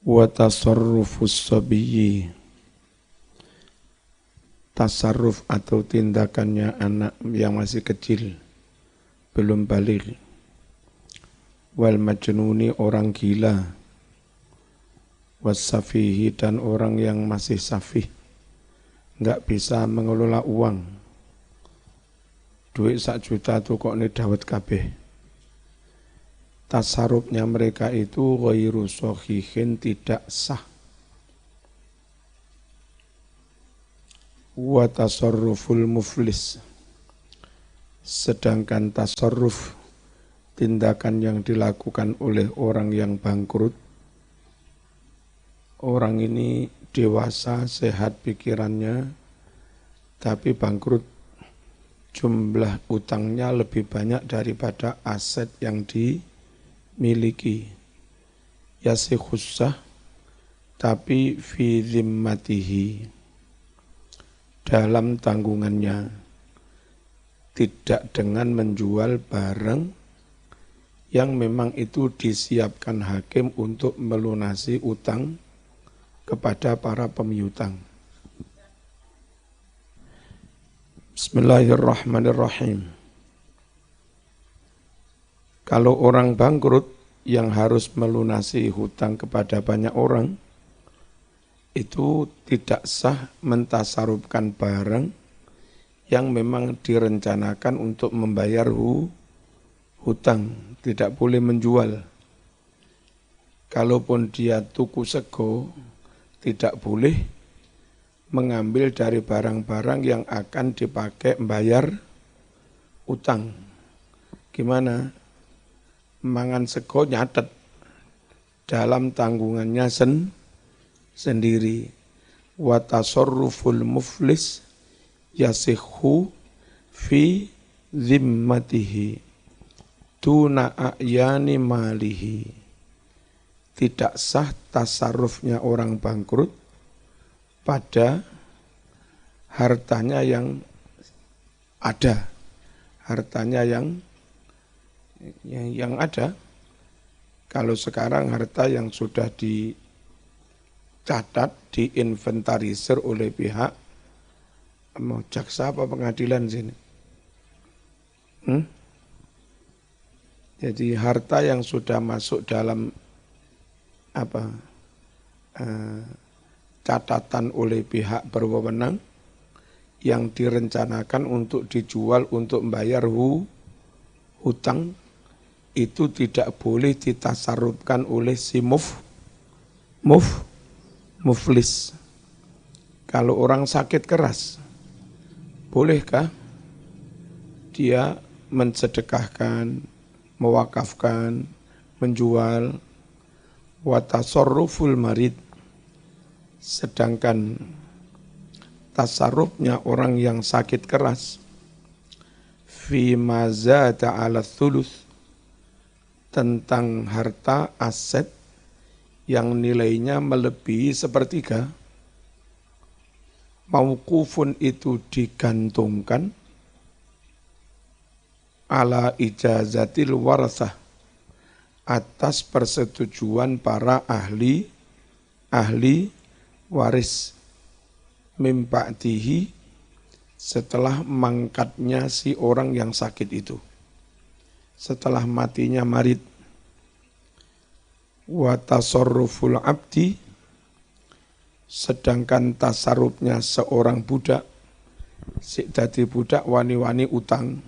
Wa tasarrufus sabiyyi, tasarruf atau tindakannya anak yang masih kecil, belum baligh. Wal majnuni, orang gila. Was safihi, dan orang yang masih safih, enggak bisa mengelola uang. Duit 1 juta tuh kok ini dawet kabeh. Tasarrufnya mereka itu ghairu sahihin, tidak sah. Wa tasarruful muflis, sedangkan tasarruf, tindakan yang dilakukan oleh orang yang bangkrut. Orang ini dewasa, sehat pikirannya, tapi bangkrut. Jumlah utangnya lebih banyak daripada aset yang dimiliki. Yasikhusah, tapi fi zimmatihi, dalam tanggungannya, tidak dengan menjual barang yang memang itu disiapkan hakim untuk melunasi utang kepada para pemiutang. Bismillahirrahmanirrahim. Kalau orang bangkrut yang harus melunasi hutang kepada banyak orang, itu tidak sah mentasarufkan barang yang memang direncanakan untuk membayar hutang, tidak boleh menjual. Kalaupun dia tuku sego, tidak boleh mengambil dari barang-barang yang akan dipakai membayar utang. Gimana? Mangan sego nyatet dalam tanggungannya sendiri. Wa tasarruful muflis yasihhu fi zimmatihi tuna a'yani malihi. Tidak sah tasarrufnya orang bangkrut pada hartanya yang ada, hartanya yang ada. Kalau sekarang harta yang sudah dicatat, diinventarisir oleh pihak mau jaksa apa pengadilan sini. Jadi harta yang sudah masuk dalam catatan oleh pihak berwenang yang direncanakan untuk dijual untuk membayar hutang, itu tidak boleh ditasarrufkan oleh si muflis. Kalau orang sakit keras, bolehkah dia mensedekahkan, mewakafkan, menjual? Wa tasarruful marid, sedangkan tasarrufnya orang yang sakit keras, fi ma zata ala thuluth, tentang harta aset yang nilainya melebihi sepertiga, mauqufun, itu digantungkan ala ijazatil warasah, atas persetujuan para ahli waris, mimpa'tihi, setelah mangkatnya si orang yang sakit itu, setelah matinya marid. Wa tasarruful abdi, sedangkan tasarrufnya seorang budak, sik dadi budak wani-wani utang,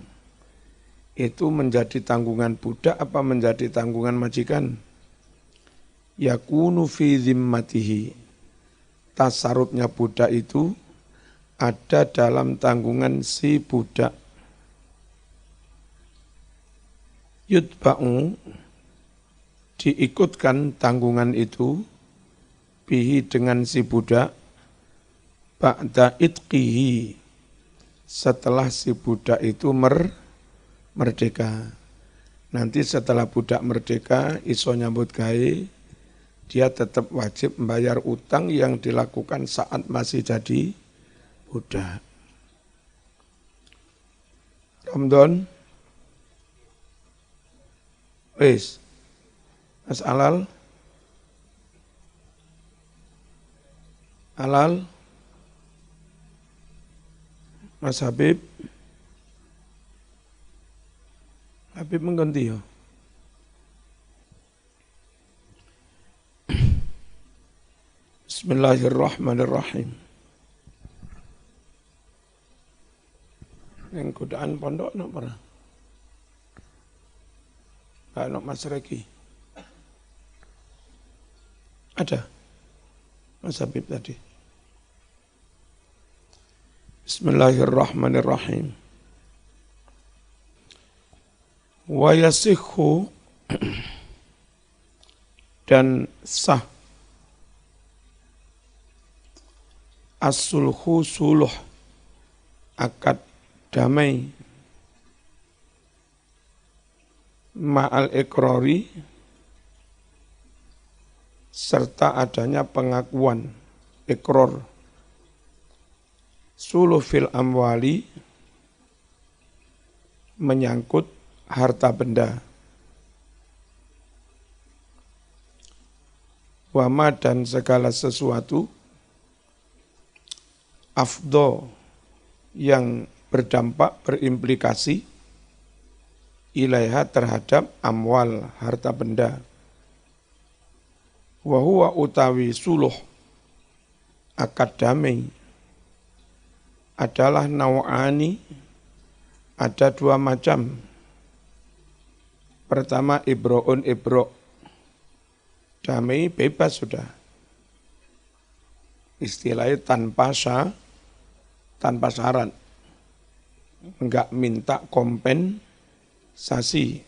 itu menjadi tanggungan budak apa menjadi tanggungan majikan? Yakunu fi zimmatihi, tasarrufnya budak itu ada dalam tanggungan si budak. Yutba'u, diikutkan tanggungan itu, bihi, dengan si budak, ba'da itqihi, setelah si budak itu merdeka. Nanti setelah budak merdeka, iso nyambut gawe, dia tetap wajib membayar utang yang dilakukan saat masih jadi budak. Ramadan, wis, Mas Alal, halal. Mas Habib mengganti ya. Bismillahirrahmanirrahim. Yang godaan pondok nak pernah? Nak Mas Reki? Ada? Mas Habib tadi. Bismillahirrahmanirrahim. Wa yasikhu dan sah as-sulhu suluh akad damai ma'al ikrari serta adanya pengakuan ikrar suluh fil amwali menyangkut harta benda wama dan segala sesuatu afdo yang berdampak, berimplikasi ilaiha terhadap amwal, harta benda. Wa huwa utawi suluh akad damai adalah naw'ani, ada dua macam. Pertama ibro'un ibro', damai bebas sudah. Istilahnya tanpa syarat. Enggak minta kompensasi.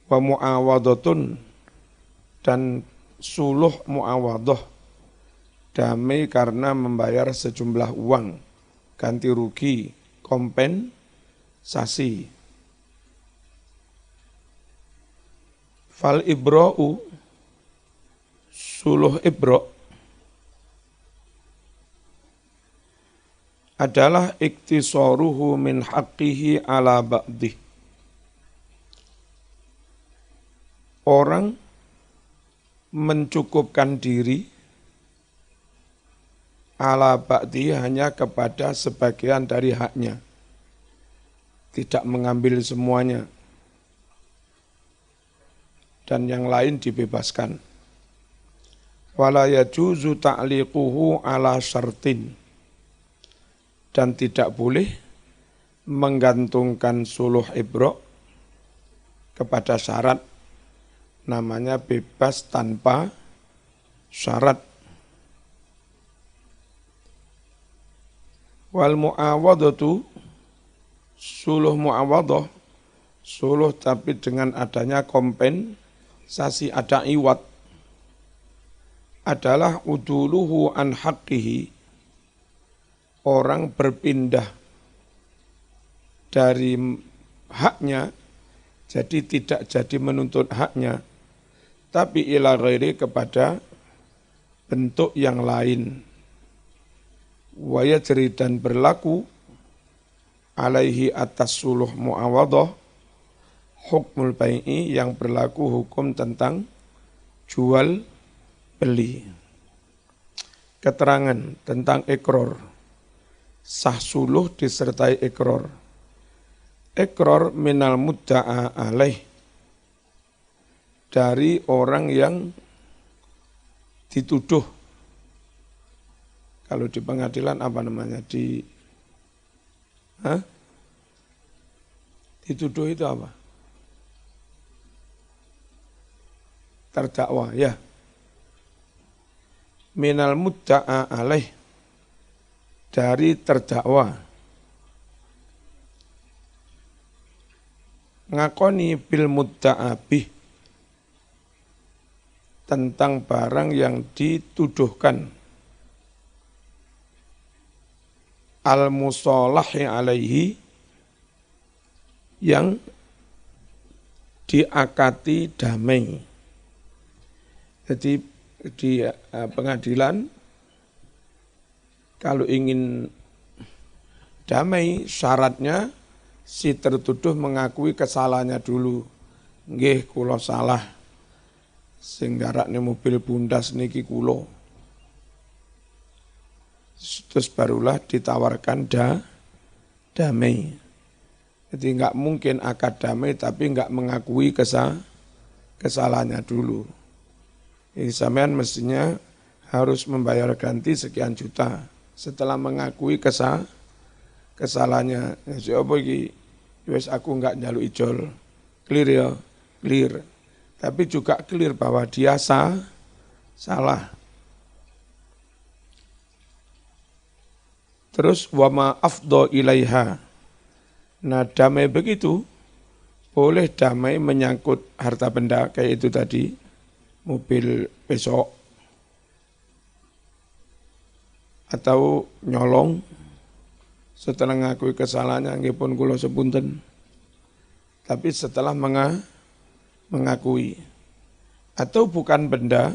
Wa mu'awadhatun dan suluh mu'awadhah damai karena membayar sejumlah uang ganti rugi kompensasi. Fal ibra'u suluh ibra' adalah iktisaruhu min haqqihi ala ba'dih. Orang mencukupkan diri ala ba'dih hanya kepada sebagian dari haknya. Tidak mengambil semuanya. Dan yang lain dibebaskan. Wala yajuzu ta'liquhu ala syartin. Dan tidak boleh menggantungkan suluh ibro' kepada syarat, namanya bebas tanpa syarat. Wal mu'awadhatu suluh mu'awadhah, suluh tapi dengan adanya kompensasi, ada iwat, adalah uduluhu an haqqihi, orang berpindah dari haknya, jadi tidak jadi menuntut haknya, tapi ila ghairi kepada bentuk yang lain. Wa yajri dan berlaku alaihi atas suluh mu'awadhah hukmul bai'i yang berlaku hukum tentang jual beli. Keterangan tentang ikrar. Sah suluh disertai ikrar. Ikrar minal mudda'a alaih, dari orang yang dituduh. Kalau di pengadilan apa namanya? Dituduh itu apa? Terdakwa, ya. Minal mudda'a alaih, dari terdakwa. Ngakoni bil mudda'abih, tentang barang yang dituduhkan. Al-musolahi alaihi, yang diakati damai. Jadi di pengadilan, kalau ingin damai, syaratnya si tertuduh mengakui kesalahannya dulu. Nggih, kula salah. Sing garakne mobil bundas niki kula. Terus barulah ditawarkan damai. Jadi enggak mungkin akad damai tapi enggak mengakui kesalahannya dulu. Jadi sampean mestinya harus membayar ganti sekian juta setelah mengakui kesalahannya. Siapa iki? Wes aku enggak njaluk ijol. Clear ya, clear. Tapi juga clear bahwa dia salah. Terus wama afdo ilaiha. Nah damai begitu, boleh damai menyangkut harta benda kayak itu tadi, mobil besok, atau nyolong, setelah mengakui kesalahannya, nggipun kula sepunten. Tapi setelah mengakui, atau bukan benda,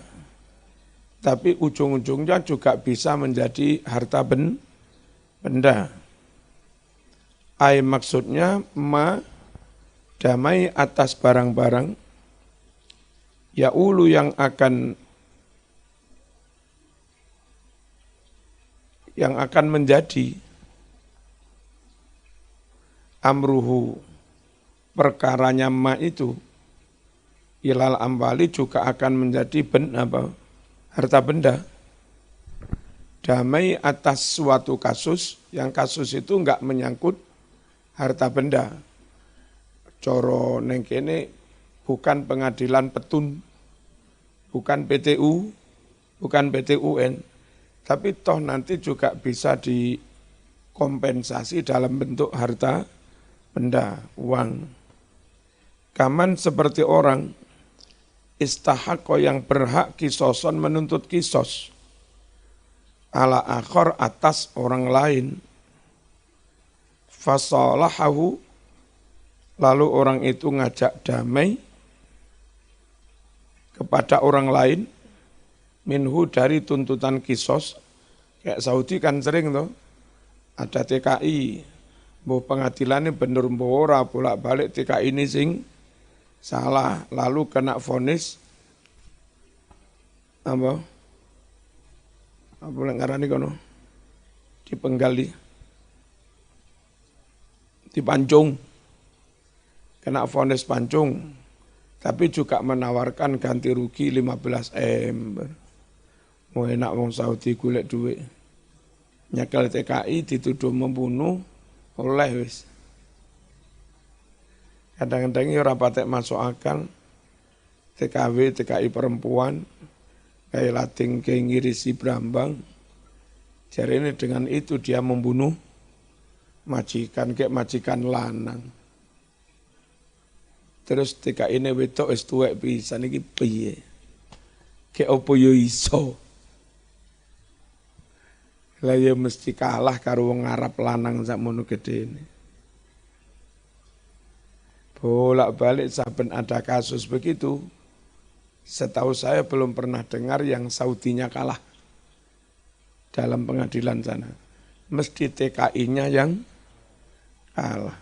tapi ujung-ujungnya juga bisa menjadi harta benda. Maksudnya damai atas barang-barang yaulu yang akan menjadi amruhu perkaranya itu ilal ambali juga akan menjadi harta benda. Damai atas suatu kasus yang kasus itu enggak menyangkut harta benda. Coro neng kene bukan pengadilan petun, bukan PTU, bukan PTUN, tapi toh nanti juga bisa dikompensasi dalam bentuk harta benda, uang. Kaman seperti orang istahaqo yang berhak kisoson menuntut kisos ala akhor atas orang lain. Fasalahahu, lalu orang itu ngajak damai kepada orang lain, minhu dari tuntutan kisos. Kayak Saudi kan sering tuh, ada TKI, bahwa pengadilannya bener ora bolak-balik TKI ini sing salah, lalu kena vonis apa ngarani kono dipenggali. Dipancung, kena vonis pancung, tapi juga menawarkan ganti rugi 15 M. Mau enak wong Saudi golek duit. Nyekel TKI dituduh membunuh oleh wis. Kadang-kadang ora patek masuk akal TKI perempuan kayak Lating kayak ngirisi Brambang. Jadi ini dengan itu dia membunuh majikan kayak majikan lanang. Terus TKI ini wedok wis tuwek pisan iki piye? Kayak opo yo iso. Lah ya mesti kalah karo wong Arab lanang sakmono gedene. Bolak-balik saben ada kasus begitu. Setahu saya belum pernah dengar yang Saudinya kalah dalam pengadilan sana. Mesti TKI-nya yang kalah.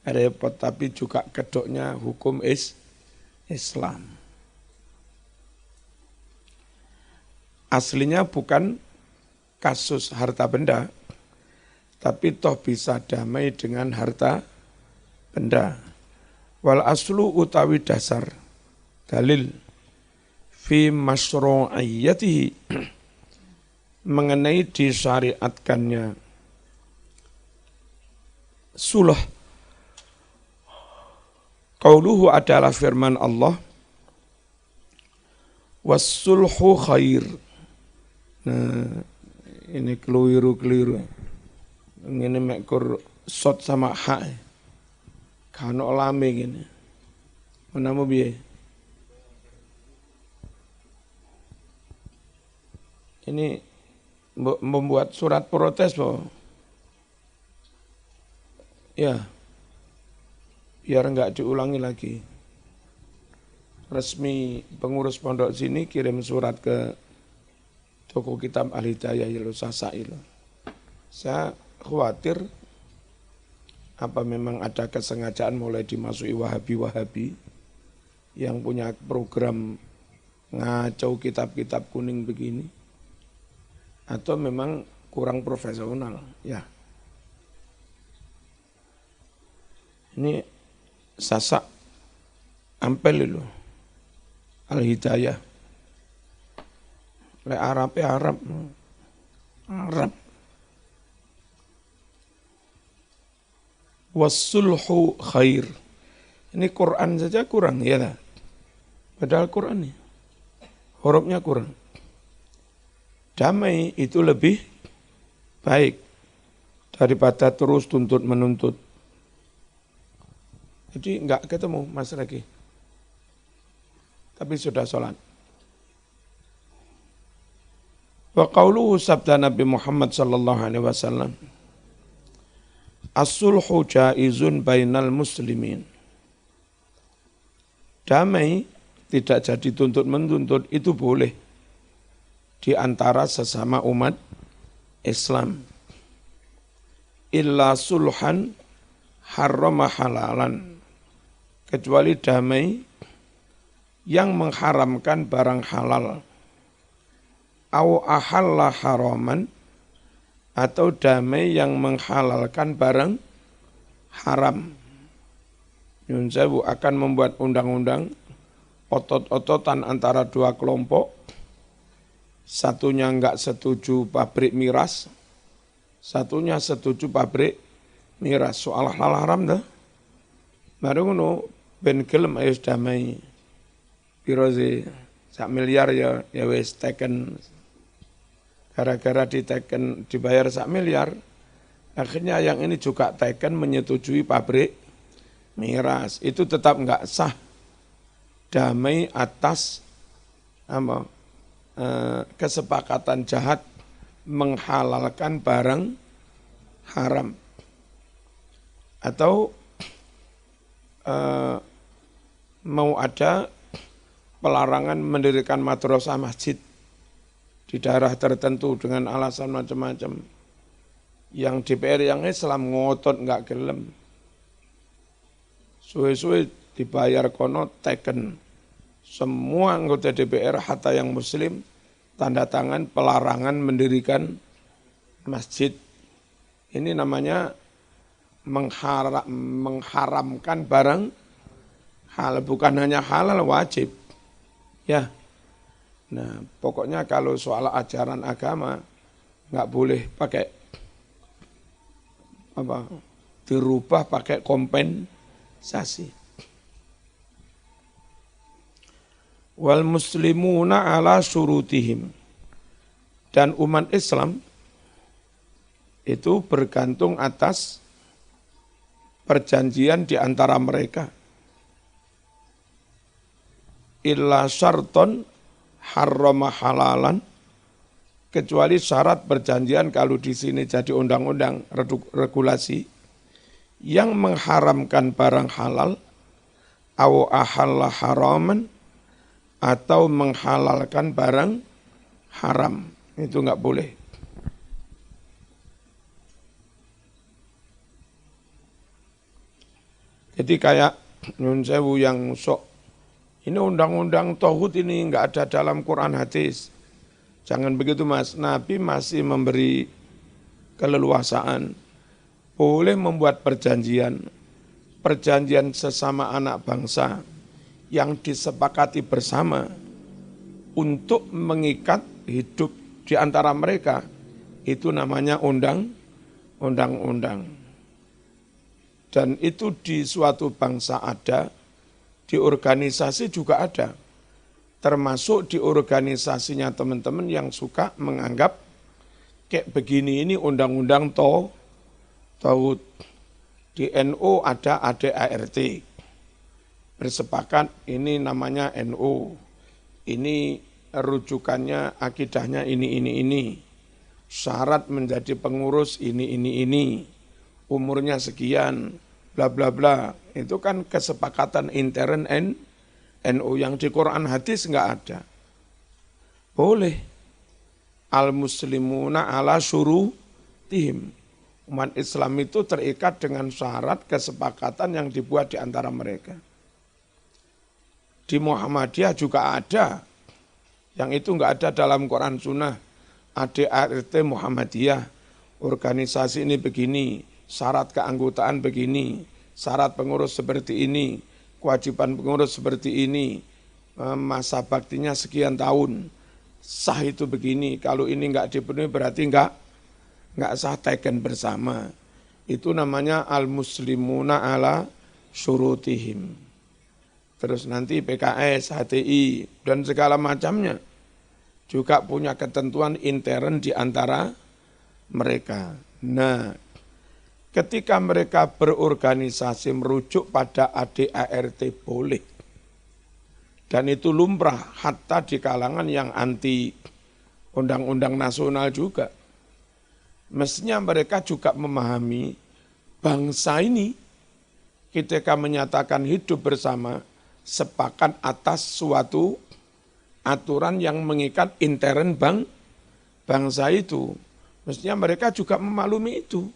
Repot, tapi juga kedoknya hukum Islam. Aslinya bukan kasus harta benda, tapi toh bisa damai dengan harta benda. Wal aslu utawi dasar dalil fi masyru'iyyatihi mengenai disyariatkannya sulh. Qauluhu adalah firman Allah, was-sulhu khair. Nah, ini keliru. Ini mekur sot sama hak. Kano lame gini. Mana mau biye? Ini membuat surat protes, Pak. Ya, biar enggak diulangi lagi. Resmi pengurus pondok sini kirim surat ke toko kitab Al-Hidayah Sasai. Saya khawatir apa memang ada kesengajaan mulai dimasuki Wahabi-Wahabi yang punya program ngacau kitab-kitab kuning begini. atau memang kurang profesional, ya. Ini Sasak Ampel itu, Al-Hidayah. Arab. Wassulhu khair. Ini Quran saja kurang, ya lah. Padahal Quran ini hurufnya kurang. Damai itu lebih baik daripada terus tuntut menuntut. Jadi enggak ketemu Mas Regi. Tapi sudah sholat. Wa qauluhu sabda Nabi Muhammad sallallahu alaihi wasallam. As-sulhu jaizun bainal muslimin. Damai tidak jadi tuntut-menuntut itu boleh di antara sesama umat Islam. Illa sulhan harrama halalan. Kecuali damai yang mengharamkan barang halal. Au ahalla haraman, atau damai yang menghalalkan barang haram. Nyun sewu akan membuat undang-undang otot-ototan antara dua kelompok. Satunya enggak setuju pabrik miras, satunya setuju pabrik miras. Soal halal haram dah. Baru ngono ben gelem ayo damai. Piro sih 1 miliar ya wis teken. Gara-gara diteken dibayar 1 miliar, akhirnya yang ini juga teken menyetujui pabrik miras. Itu tetap enggak sah. Damai atas kesepakatan jahat menghalalkan barang haram. Atau mau ada pelarangan mendirikan madrasah masjid di daerah tertentu dengan alasan macam-macam. Yang DPR yang Islam ngotot enggak gelem. Suwe-suwe dibayar kono teken. Semua anggota DPR hatta yang muslim tanda tangan pelarangan mendirikan masjid. Ini namanya mengharamkan barang halal, bukan hanya halal, wajib. Ya. Nah, pokoknya kalau soal ajaran agama nggak boleh pakai dirubah pakai kompensasi. Wal muslimuna ala syurutihim. Dan umat Islam itu bergantung atas perjanjian di antara mereka. Illa syarton harrama halalan, kecuali syarat perjanjian kalau di sini jadi undang-undang regulasi yang mengharamkan barang halal, au ahalla haraman, atau menghalalkan barang haram. Itu enggak boleh. Jadi kayak nyun sewu yang sok ini undang-undang tauhid ini enggak ada dalam Quran hadis. Jangan begitu Mas, Nabi masih memberi keleluasaan. Boleh membuat perjanjian sesama anak bangsa yang disepakati bersama untuk mengikat hidup di antara mereka. Itu namanya undang-undang. Dan itu di suatu bangsa ada, di organisasi juga ada, termasuk di organisasinya teman-teman yang suka menganggap kayak begini ini undang-undang tauhid. Di NU ada ADART, bersepakat ini namanya NU, ini rujukannya akidahnya ini, syarat menjadi pengurus ini, umurnya sekian, bla bla bla. Itu kan kesepakatan intern NU yang di Quran hadis enggak ada. Boleh. Al-muslimuna ala syurutihim. Umat Islam itu terikat dengan syarat kesepakatan yang dibuat di antara mereka. Di Muhammadiyah juga ada. Yang itu enggak ada dalam Quran Sunnah. ADART Muhammadiyah, organisasi ini begini, syarat keanggotaan begini, syarat pengurus seperti ini, kewajiban pengurus seperti ini, masa baktinya sekian tahun, sah itu begini, kalau ini enggak dipenuhi berarti enggak sah, teken bersama. Itu namanya al-muslimuna ala syurutihim. Terus nanti PKS, HTI, dan segala macamnya juga punya ketentuan intern di antara mereka. Nah, ketika mereka berorganisasi merujuk pada ADART boleh. Dan itu lumrah hatta di kalangan yang anti undang-undang nasional juga. Mestinya mereka juga memahami bangsa ini ketika menyatakan hidup bersama sepakat atas suatu aturan yang mengikat intern bangsa itu. Mestinya mereka juga memaklumi itu.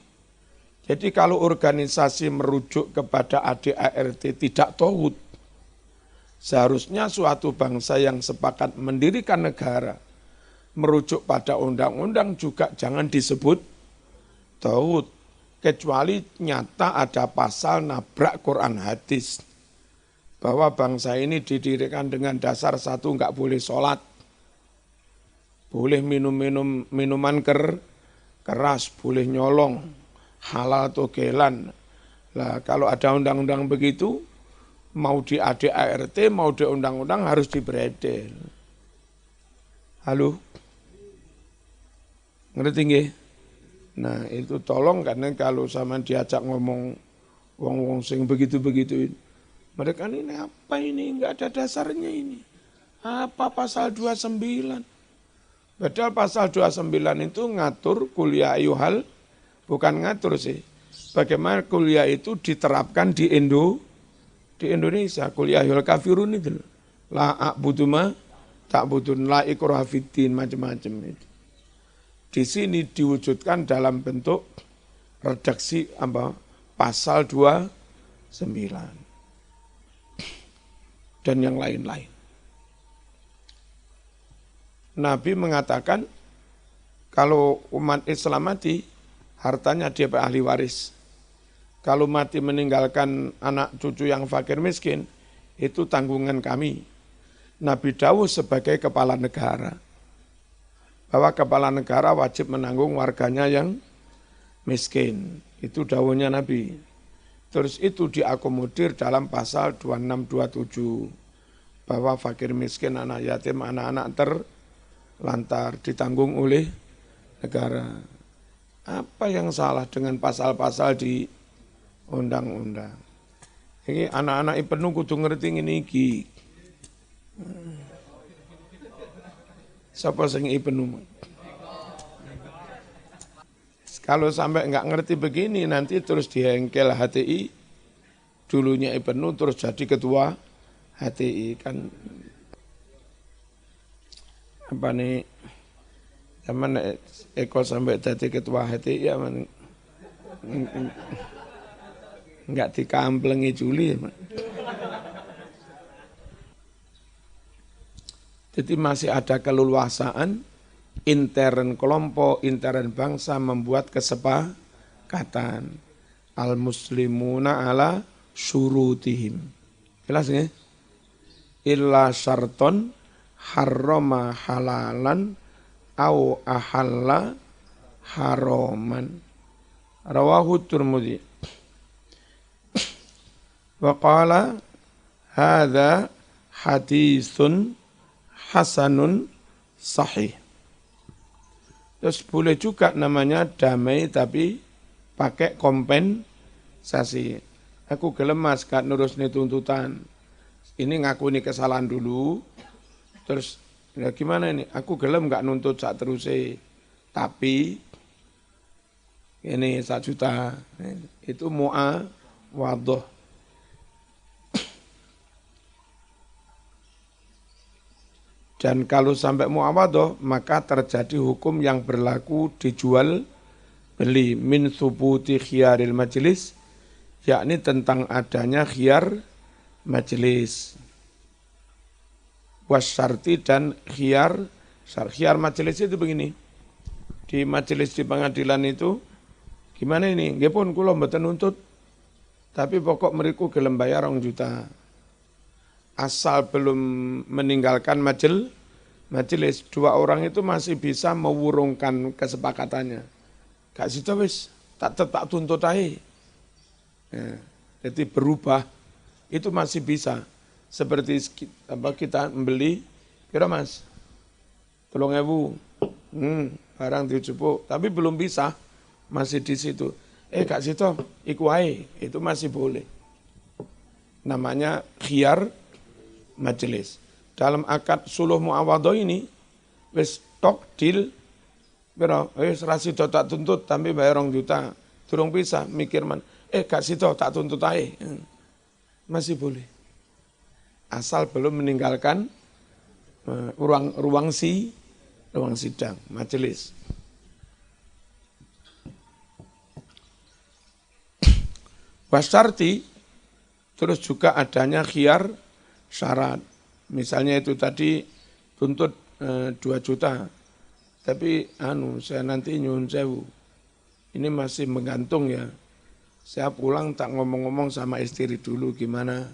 Jadi kalau organisasi merujuk kepada ADART tidak tauhid, seharusnya suatu bangsa yang sepakat mendirikan negara merujuk pada undang-undang juga jangan disebut tauhid, kecuali nyata ada pasal nabrak Quran hadis bahwa bangsa ini didirikan dengan dasar satu, enggak boleh sholat, boleh minum minuman keras, boleh nyolong, halal atau gelan. Lah kalau ada undang-undang begitu, mau di ADART, mau di undang-undang harus diberedel. Halo? Ngerti nggih? Nah itu tolong, karena kalau sama diajak ngomong wong-wong sing begitu-begitu, mereka ini apa ini, enggak ada dasarnya ini. Apa pasal 29? Padahal pasal 29 itu ngatur kuliah ayuhal, bukan ngatur sih. Bagaimana kuliah itu diterapkan di Indonesia, kuliah ayuhal kafirun itu. La a'budu ma ta'budun, la ikraha fiddin, macam-macam itu. Di sini diwujudkan dalam bentuk redaksi pasal 29 dan yang lain-lain. Nabi mengatakan kalau umat Islam mati, hartanya dia ahli waris. Kalau mati meninggalkan anak cucu yang fakir miskin, itu tanggungan kami. Nabi Dawud sebagai kepala negara, bahwa kepala negara wajib menanggung warganya yang miskin. Itu dawuhnya Nabi. Terus itu diakomodir dalam pasal 2627, bahwa fakir miskin, anak yatim, anak-anak terlantar ditanggung oleh negara. Apa yang salah dengan pasal-pasal di undang-undang? Ini anak-anak IPENU kudu ngerti ini iki. Siapa sing IPENU? Kalau sampai enggak ngerti begini, nanti terus dihengkel HTI, dulunya IPENU terus jadi ketua HTI, kan apa nih, zaman Eko sampai jadi ketua HTI ya enggak dikamplengi Juli ya. Jadi masih ada keleluasaan intern kelompok, intern bangsa membuat kesepakatan. Al-muslimuna ala syurutihim. Jelas ya? Illa syarton harrama halalan au ahalla haroman. Rawahu Tirmidzi. Wa qala hadza haditsun hasanun sahih. Terus boleh juga namanya damai tapi pakai kompensasi. Aku gelem mas gak nurusnya tuntutan. Ini ngaku ini kesalahan dulu. Terus ya gimana ini? Aku gelem gak nuntut saat terusnya. Tapi ini 1 juta. Itu mu'awadhah. Dan kalau sampai mu'awadhah, maka terjadi hukum yang berlaku dijual beli min thubuti khiyaril majlis, yakni tentang adanya khiyar majlis. Wasyarti dan khiyar majlis itu begini. di majelis di pengadilan itu, gimana ini? Nggih pun kula mboten nuntut, tapi pokok mriku gelem bayar 2 juta. Asal belum meninggalkan majelis, 2 orang itu masih bisa mewurungkan kesepakatannya. Gak situ wis, tak tuntut aja. Ya, jadi berubah, itu masih bisa. Seperti kita membeli, kira mas, 3.000, barang dijupuk, tapi belum bisa, masih di situ. Gak situ, iku ae, itu masih boleh. Namanya khiyar majelis. Dalam akad suluh muawadhah ini, wis tok deal, wis rasido tak tuntut, tapi bayar 2 juta, durung bisa, mikir man, gak situ, tak tuntut ae. Masih boleh. Asal belum meninggalkan ruang sidang, majelis. Wasyarti, terus juga adanya khiyar syarat. Misalnya itu tadi tuntut 2 juta, tapi saya nanti nyuwun sewu. Ini masih menggantung ya. Saya pulang tak ngomong-ngomong sama istri dulu gimana.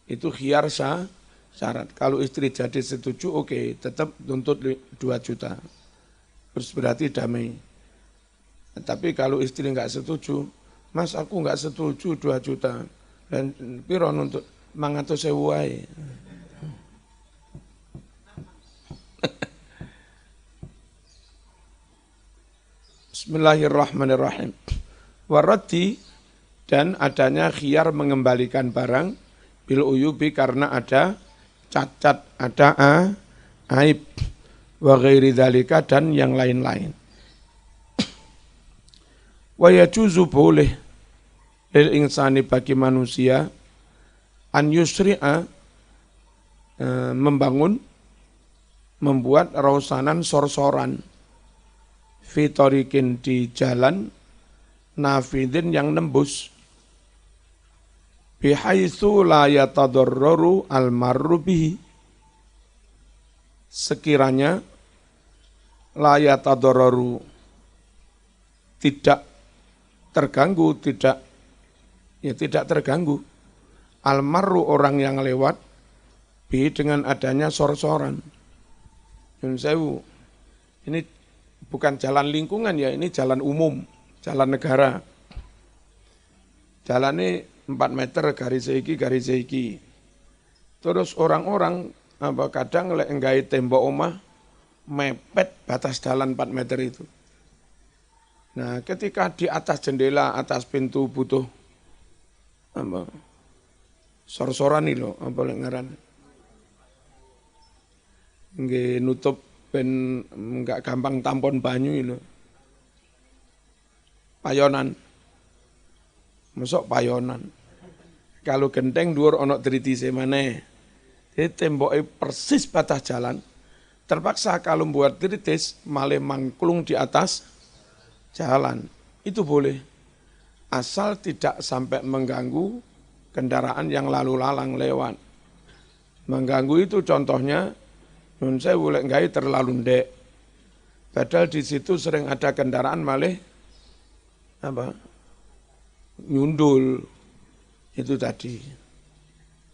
Itu khiyar syarat. Kalau istri jadi setuju, oke, tetap tuntut 2 juta. Terus berarti damai. Tapi kalau istri enggak setuju, mas aku enggak setuju 2 juta. Dan piro nuntut 500.000 wae. Bismillahirrahmanirrahim. Warati dan adanya khiyar mengembalikan barang bil uyubi karena ada cacat, ada aib, wa ghairi dzalika dan yang lain-lain. Wa yajuzu boleh lil insani bagi manusia an yusri'a membuat rausanan sorsoran fitorikin di jalan nafidin yang nembus bihaitsu la yatadarraru almarru bihi sekiranya la yatadarraru tidak terganggu, tidak terganggu almarru orang yang lewat bi dengan adanya sor-soran. Nyun sewu, ini bukan jalan lingkungan ya, ini jalan umum, jalan negara. Jalannya 4 meter garis iki. Terus orang-orang kadang lek nggawe tembok omah mepet batas jalan 4 meter itu. Nah, ketika di atas jendela, atas pintu butuh sor-soran nih loh, apa lek ngaran. Nggih nutup ben enggak gampang tampon banyu lho. Payonan. Mosok payonan. Kalau genteng dhuwur ana dritise maneh. Jadi temboknya persis batas jalan. Terpaksa kalau buat dritis malah mangklung di atas jalan. Itu boleh. Asal tidak sampai mengganggu kendaraan yang lalu lalang lewat. Mengganggu itu contohnya nun saya boleh nggak terlalu ndek. Padahal di situ sering ada kendaraan malah nyundul itu tadi.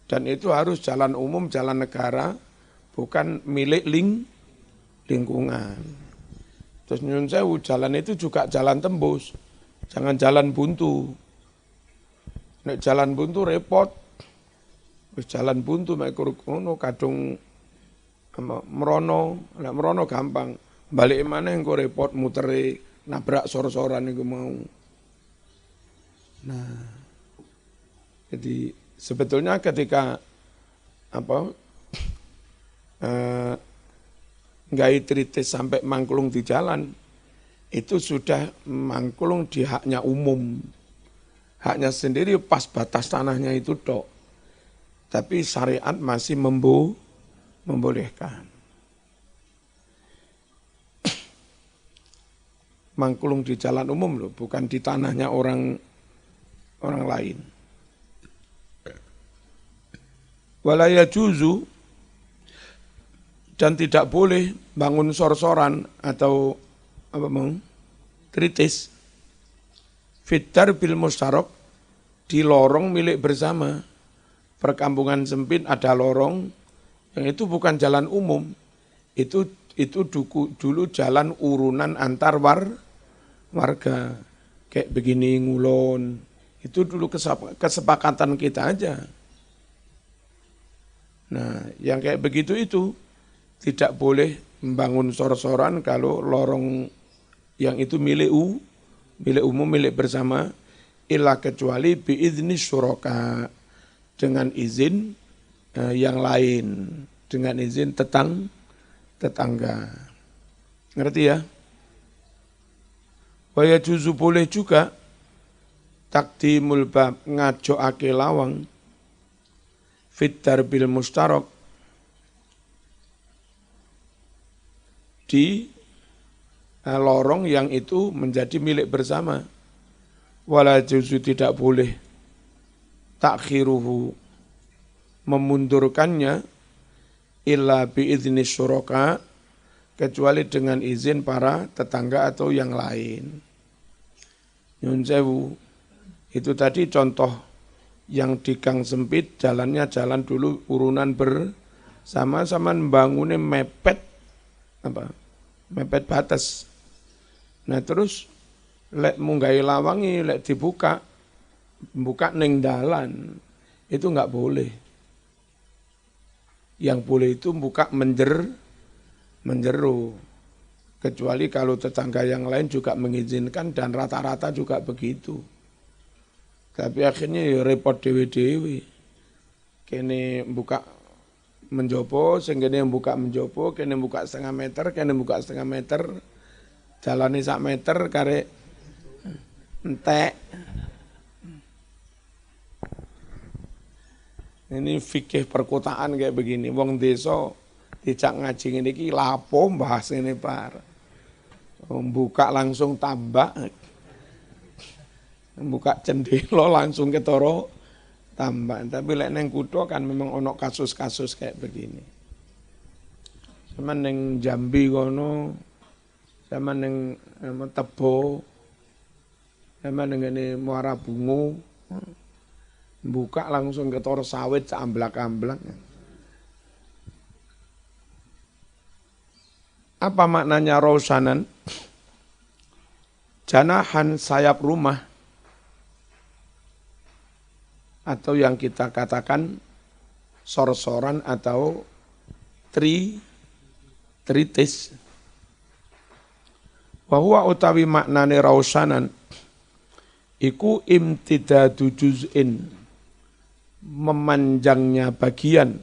Dan itu harus jalan umum, jalan negara, bukan milik lingkungan. Terus nyun sewu jalan itu juga jalan tembus, jangan jalan buntu. Nek jalan buntu repot. Wis jalan buntu mek ngono kadung merono gampang. Balik maneh engko repot mutere nabrak sor-soran iku mau. Nah, jadi sebetulnya ketika nggak tritis sampai mangklung di jalan, itu sudah mangklung di haknya umum. Haknya sendiri pas batas tanahnya itu tok. Tapi syariat masih membolehkan. Mangklung di jalan umum loh, bukan di tanahnya orang lain. Wala yajuzu Dan tidak boleh bangun sor-soran atau apa mau kritis. Fiddar bil mustarok di lorong milik bersama. Perkampungan sempit ada lorong yang itu bukan jalan umum. Itu dulu jalan urunan antar warga. Kayak begini ngulon. Itu dulu kesepakatan kita aja. Nah, yang kayak begitu itu tidak boleh membangun sor-soran kalau lorong yang itu milik umum, milik bersama, illa kecuali biizni syuraka, dengan izin yang lain, dengan izin tetangga. Ngerti ya? Wa yajuzu boleh juga takdimul bab ngajoake lawang fit darbil mustarok di lorong yang itu menjadi milik bersama. Wala juzu tidak boleh takhiruhu memundurkannya illa biizni syuraka kecuali dengan izin para tetangga atau yang lain. Nyun sewu, itu tadi contoh yang di gang sempit, jalannya jalan dulu urunan bersama-sama membangunnya mepet batas. Nah terus lek munggahi lawangi, lek dibuka ning dalan, itu enggak boleh. Yang boleh itu buka menjeru. Kecuali kalau tetangga yang lain juga mengizinkan dan rata-rata juga begitu. Tapi akhirnya ya repot dewe-dewe. Kene buka menjopo, sehingga yang buka menjopo, kene buka setengah meter, jalani sak meter, kare entek. Ini fikih perkotaan kayak begini. Wong desa dijak ngaji ngene iki lapo bahas ini par. Buka langsung tambak. Buka cendelo langsung ketoro tambak. Tapi lek neng kutho kan memang ono kasus-kasus kayak begini. Sama neng Jambi kono, sama neng Tebo, sama neng ini Muara Bungu. Buka langsung ketoro sawit seamblak-amblak. Apa maknanya rausanan? Janahan sayap rumah. Atau yang kita katakan sor-soran atau tritis. Wa utawi maknane rausanan iku imtidadu juz'in, memanjangnya bagian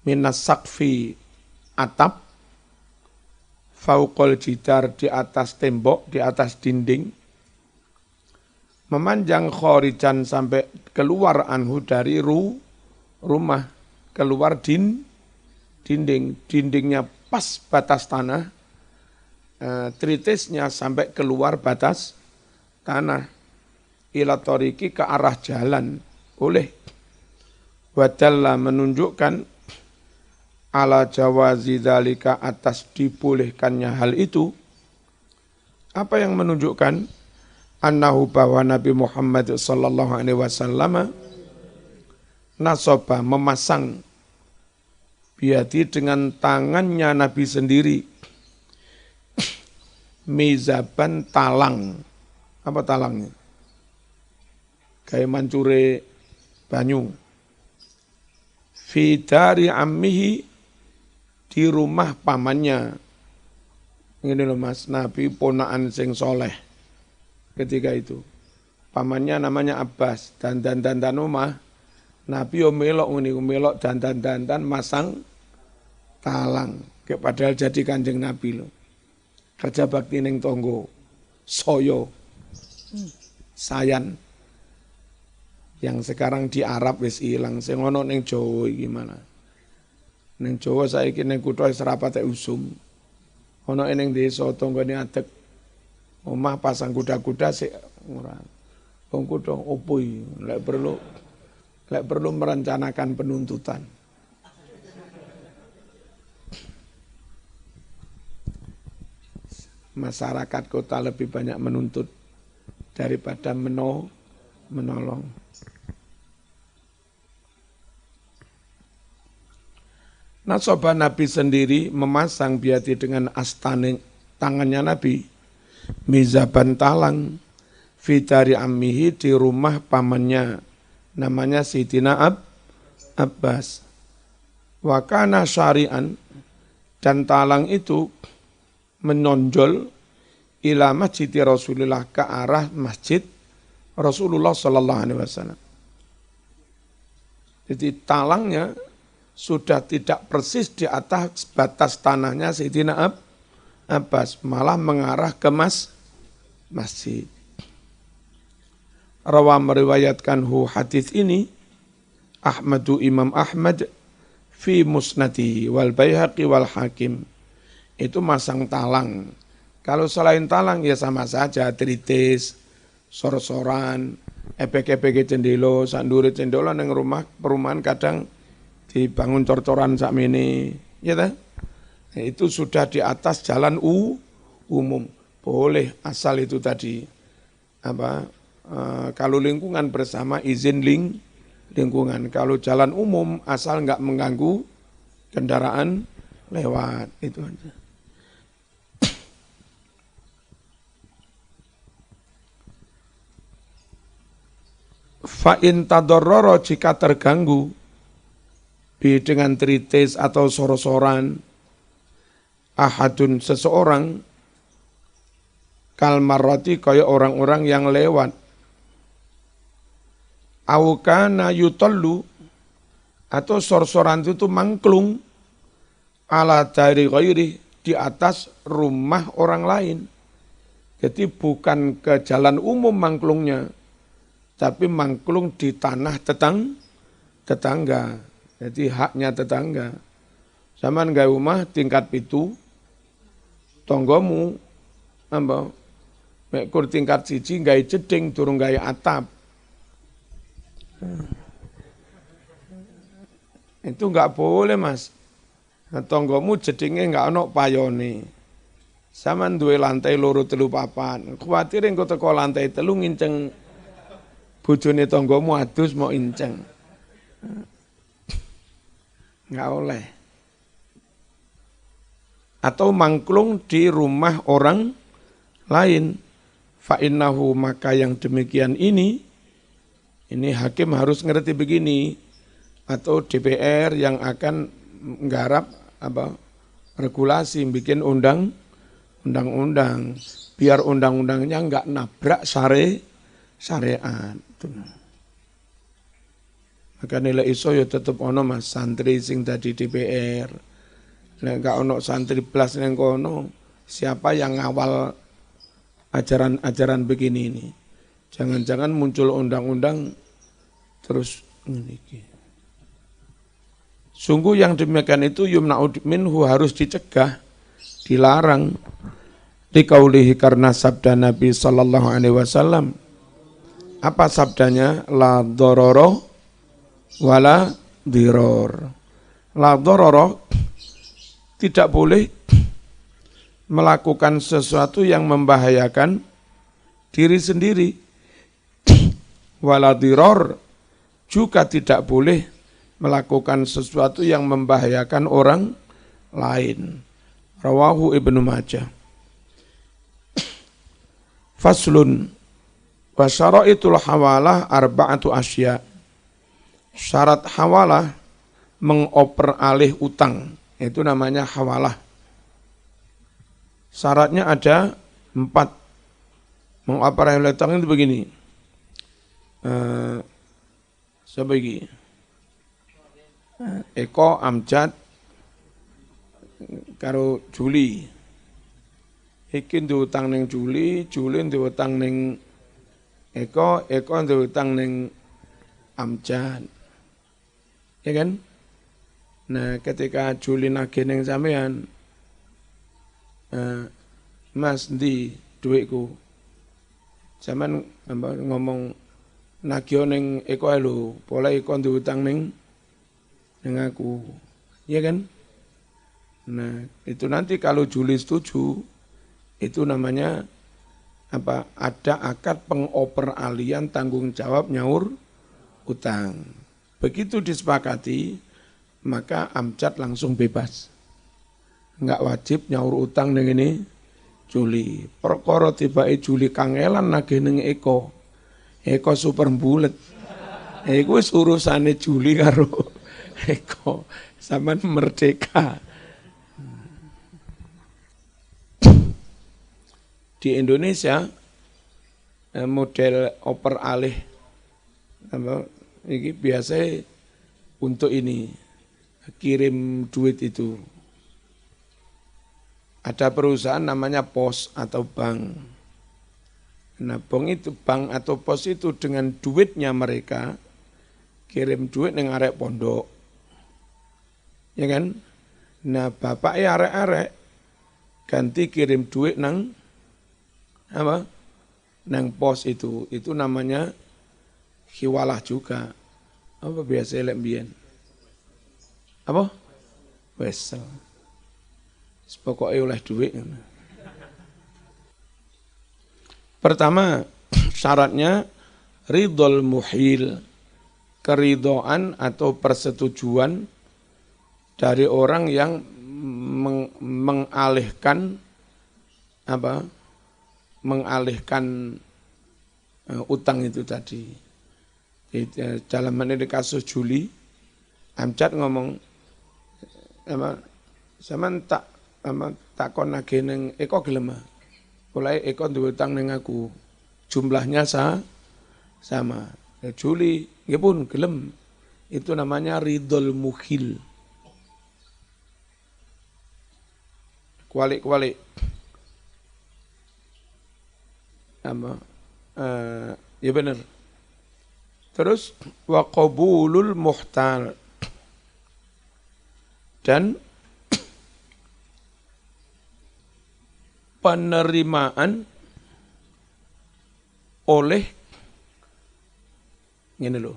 minas sakfi atap fauqal jidar di atas tembok, di atas dinding, memanjang khorijan sampai keluar anhu dari rumah, keluar dindingnya pas batas tanah, tritisnya sampai keluar batas tanah, ila toriki ke arah jalan, boleh. Wadalla menunjukkan ala jawazi dzalika atas dibolehkannya hal itu. Apa yang menunjukkan? Annahu bahwa Nabi Muhammad sallallahu alaihi wasallam nasaba memasang biati dengan tangannya Nabi sendiri mizaban talang. Apa talangnya? Kayak mancure banyu. Fi dari ammihi, di rumah pamannya. Ini loh Mas, Nabi ponaan sing soleh ketika itu. Pamannya namanya Abbas, dandan rumah. Nabi melok dandan masang talang. Padahal jadi Kanjeng Nabi loh. Kerja bakti ning tonggo, soyo, sayan. Yang sekarang di Arab wis ilang, sing ono ning Jawa gimana? Ning Jawa saiki ning kutha wis rapate usum. Ono ning desa tanggane adeg. Omah pasang kuda-kuda sik ora. Wong kutha opo iki? Lek perlu merencanakan penuntutan. masyarakat kota lebih banyak menuntut daripada menolong. Nasabah Nabi sendiri memasang biati dengan astane tangannya Nabi, mizaban talang, fitari ammihi di rumah pamannya, namanya Sayyidina Abbas. Wa kana syari'an, dan talang itu menonjol ila masjid Rasulullah, ke arah masjid Rasulullah sallallahu alaihi wasallam. Jadi talangnya sudah tidak persis di atas batas tanahnya Sayyidina Abbas, malah mengarah ke masjid. Rawa meriwayatkan hadis ini Imam Ahmad fi musnadi wal Baihaqi wal Hakim. Itu masang talang. Kalau selain talang ya sama saja, tritis, sor-soran, epek-epek cendelo, sandure cendelo nang rumah perumahan kadang dibangun cor-coran sakmene, ya ta? Nah, itu sudah di atas jalan umum. Boleh asal itu tadi kalau lingkungan bersama izin lingkungan. Kalau jalan umum asal enggak mengganggu kendaraan lewat, itu aja. Fa'in tadarrara, jika terganggu dengan tritis atau sorosoran, ahadun seseorang, kalmarati kaya orang-orang yang lewat, awkana yutallu, atau sorsoran itu mangklung, ala dari ghairi, di atas rumah orang lain. Jadi bukan ke jalan umum mangklungnya, tapi mangklung di tanah tetangga. Jadi haknya tetangga. Zaman gawe rumah tingkat 7, tonggomu mekur tingkat 1 gawe jeding durung gawe atap. Itu enggak boleh, Mas. Nah, tonggomu jedinge enggak ono payone. Saman duwe lantai 2, 3, 4. Kuwatir engko teko lantai 3 nginceng bojone tonggomu adus mau inceng. Enggak oleh. Atau mangklung di rumah orang lain. Fa'innahu, maka yang demikian ini hakim harus ngerti begini, atau DPR yang akan menggarap regulasi, bikin undang-undang, biar undang-undangnya enggak nabrak syariat. Maka nilai iso ya tetep ono, Mas, santri sing dadi DPR. Nek enggak ono santri blas ning kono, siapa yang ngawal ajaran-ajaran begini ini? Jangan-jangan muncul undang-undang terus ngene. Sungguh yang demikian itu yumna'u minhu, harus dicegah, dilarang. Liqaulihi, karena sabda Nabi sallallahu alaihi wasallam. Apa sabdanya? La dororo wala diror. La dororo, tidak boleh melakukan sesuatu yang membahayakan diri sendiri. Wala diror, juga tidak boleh melakukan sesuatu yang membahayakan orang lain. Rawahu Ibnu Majah. Faslun, wa syara'itul hawalah arba'atu asya. Syarat hawalah, mengoper alih utang, itu namanya hawalah. Syaratnya ada 4. Mengoper alih utang itu begini. Sebagai Eko Amjad karo Juli. Iki diutang ning Juli diutang ning Eko diutang ning Amjad. Ya kan? Nah, ketika Juli nagih ning sampean, Mas ndi dhuwitku? Sampean ngomong nagih ning Eko lho, pola Eko diutang ning aku. Ya kan? Nah, itu nanti kalau Juli setuju, Itu namanya apa? Ada akad pengoperalian tanggung jawab nyaur utang. Begitu disepakati, maka amjad langsung bebas. Enggak wajib nyaur utang ning ini Juli. Perkara tibake Juli kangelan nagih ning Eko. Eko super bulet. Iku wis urusane Juli karo Eko. Sampeyan merdeka. Di Indonesia model oper alih ini biasa untuk ini kirim duit itu. Ada perusahaan namanya pos atau bank. Nah, bank atau pos itu dengan duitnya mereka kirim duit nang arek pondok. Ya kan? Nah, bapak arek-arek ganti kirim duit nang apa? Nang pos itu namanya hiwalah juga. Apa biasa lek mbiyen? Apa? Wesel. Pokoknya oleh duit. Pertama, syaratnya ridhol muhil, keridhaan atau persetujuan dari orang yang mengalihkan apa? Mengalihkan utang itu tadi. Dalam mengenai kasus Juli, Amjad ngomong apa? Sampeyan tak kon nagih ning Eko gelem. Mulai Eko duwe utang ning aku. Jumlahnya sama. Juli nggih pun gelem. Itu namanya ridhol muhil. Kualik-kualik. Ya benar. Terus wa qabulul muhtal. Dan penerimaan oleh ngene lho.